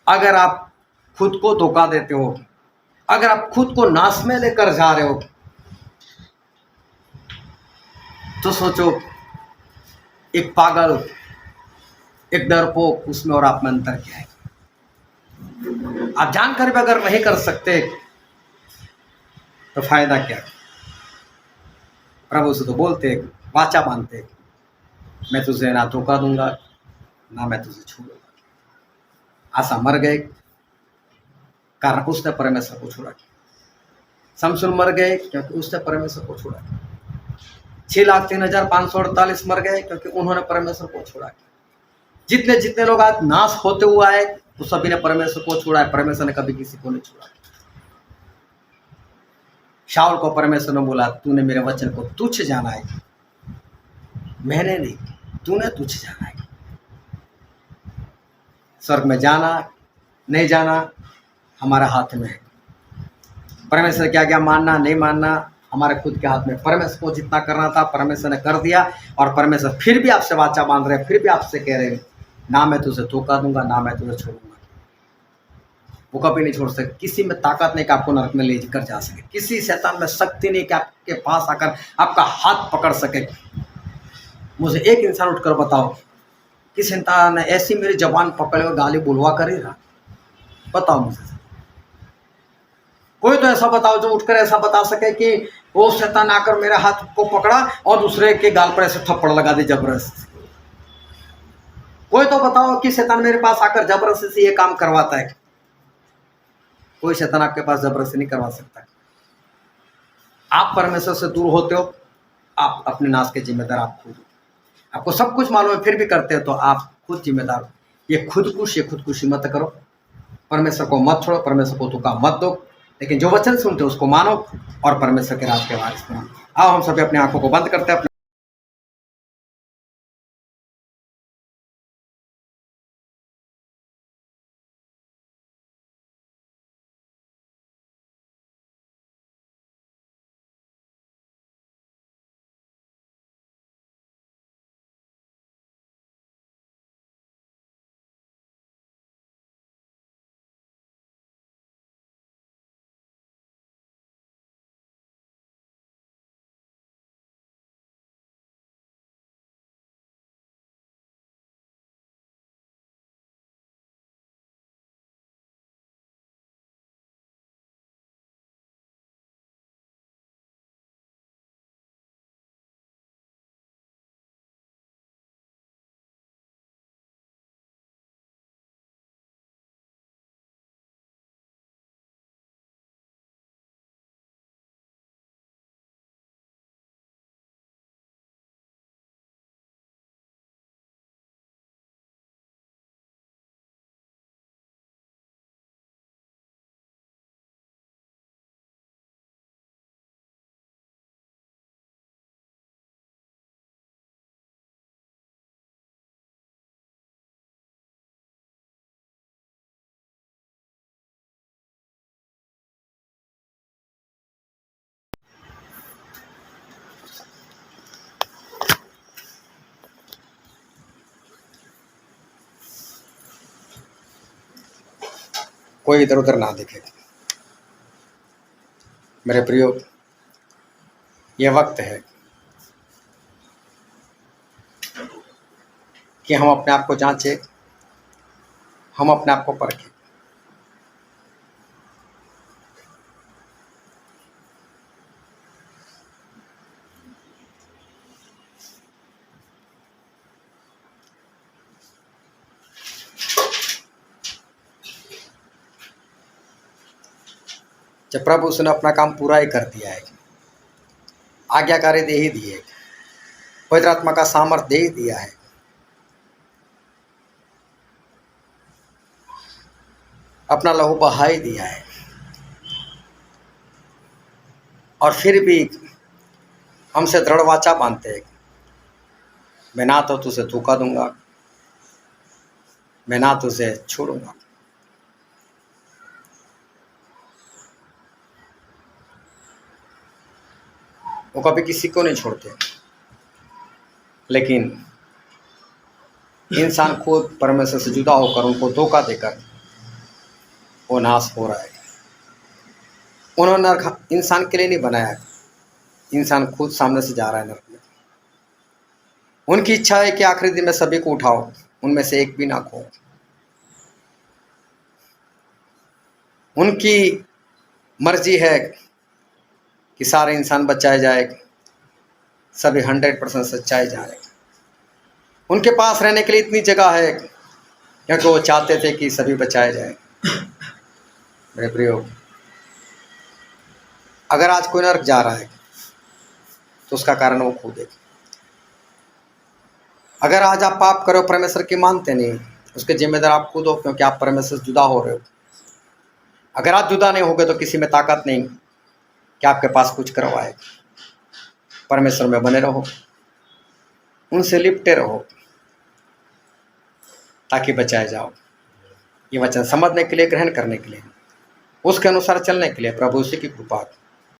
अगर आप खुद को धोखा देते हो, अगर आप खुद को नाश में लेकर जा रहे हो, तो सोचो एक पागल, एक डरपोक, उसमें और आप में अंतर क्या है? आप जानकर भी अगर नहीं कर सकते तो फायदा क्या? प्रभु से तो बोलते, वाचा बांधते, मैं तुझे ना धोखा दूंगा ना मैं तुझे छोड़ूंगा। आशा मर गए कारण उसने परमेश्वर को छोड़ा। शमसून मर गए क्योंकि उसने परमेश्वर को छोड़ा। 6,03,548 मर गए क्योंकि उन्होंने परमेश्वर को छोड़ा। जितने जितने लोग आज नाश होते हुए आए तो सभी ने परमेश्वर को छोड़ा है। परमेश्वर ने कभी किसी को नहीं छोड़ा। शाऊल को परमेश्वर ने बोला, तूने मेरे वचन को तुच्छ जाना है, मैंने नहीं, तूने तुच्छ जाना है। स्वर्ग में जाना नहीं जाना हमारे हाथ में है। परमेश्वर क्या क्या मानना नहीं मानना हमारे खुद के हाथ में। परमेश्वर को जितना करना था परमेश्वर ने कर दिया, और परमेश्वर फिर भी आपसे वाचा बांध रहे, फिर भी आपसे कह रहे, ना मैं तुझे धोखा दूंगा ना मैं तुझे छोड़ूंगा। वो कभी नहीं छोड़ सकते। किसी में ताकत नहीं कि आपको नरक में ले कर जा सके। किसी शैतान में शक्ति नहीं कि आपके पास आकर आपका हाथ पकड़ सके। मुझे एक इंसान उठकर बताओ, किस इंसान ने ऐसी मेरी जबान पकड़े और गाली बुलवा कर ही रहा? बताओ मुझे कोई तो ऐसा बताओ जो उठकर ऐसा बता सके कि वो शैतान आकर मेरे हाथ को पकड़ा और दूसरे के गाल पर ऐसे थप्पड़ लगा दी जबरदस्ती। कोई तो बताओ कि शैतान मेरे पास आकर जबरदस्ती से ये काम करवाता है। कोई शैतान आपके पास जबरदस्ती नहीं करवा सकता। आप परमेश्वर से दूर होते हो, आप अपने नाश के जिम्मेदार आप खुद हो। आपको सब कुछ मालूम है फिर भी करते हो तो आप खुद जिम्मेदार हो। ये खुदकुशी मत करो। परमेश्वर को मत छोड़ो, परमेश्वर को धोखा मत दो, लेकिन जो वचन सुनते हो उसको मानो और परमेश्वर के राज के वारिस बनो। आओ हम सभी अपनी आंखों को बंद करते हैं। कोई इधर उधर ना देखे। मेरे प्रियो, ये वक्त है कि हम अपने आप को जांचें, हम अपने आप को परखें। जब प्रभु उसने अपना काम पूरा ही कर दिया है, आज्ञाकारी दे ही दी है, पवित्र आत्मा का सामर्थ्य दे ही दिया है, अपना लहू बहा ही दिया है, और फिर भी हमसे दृढ़ वाचा बांधते हैं, मैं ना तो तुझे धोखा दूंगा, मैं ना तुझे छोड़ूंगा। वो कभी किसी को नहीं छोड़ते, लेकिन इंसान खुद परमेश्वर से जुदा होकर उनको धोखा देकर वो नाश हो रहा है। उन्होंने नरक इंसान के लिए नहीं बनाया, इंसान खुद सामने से जा रहा है नरक में। उनकी इच्छा है कि आखिरी दिन में सभी को उठाओ, उनमें से एक भी ना खो। उनकी मर्जी है कि सारे इंसान बचाए जाए, सभी 100% सच्चाई जाए। उनके पास रहने के लिए इतनी जगह है क्योंकि वो चाहते थे कि सभी बचाए जाए। मेरे प्रियो, अगर आज कोई नरक जा रहा है तो उसका कारण वो खुद है। अगर आज आप पाप करो, परमेश्वर की मानते नहीं, उसके जिम्मेदार आप खुद हो, क्योंकि आप परमेश्वर से जुदा हो रहे हो। अगर आप जुदा नहीं होगे तो किसी में ताकत नहीं कि आपके पास कुछ करवाए। परमेश्वर में बने रहो, उनसे लिपटे रहो ताकि बचाए जाओ। ये वचन समझने के लिए, ग्रहण करने के लिए, उसके अनुसार चलने के लिए प्रभु उसी की कृपा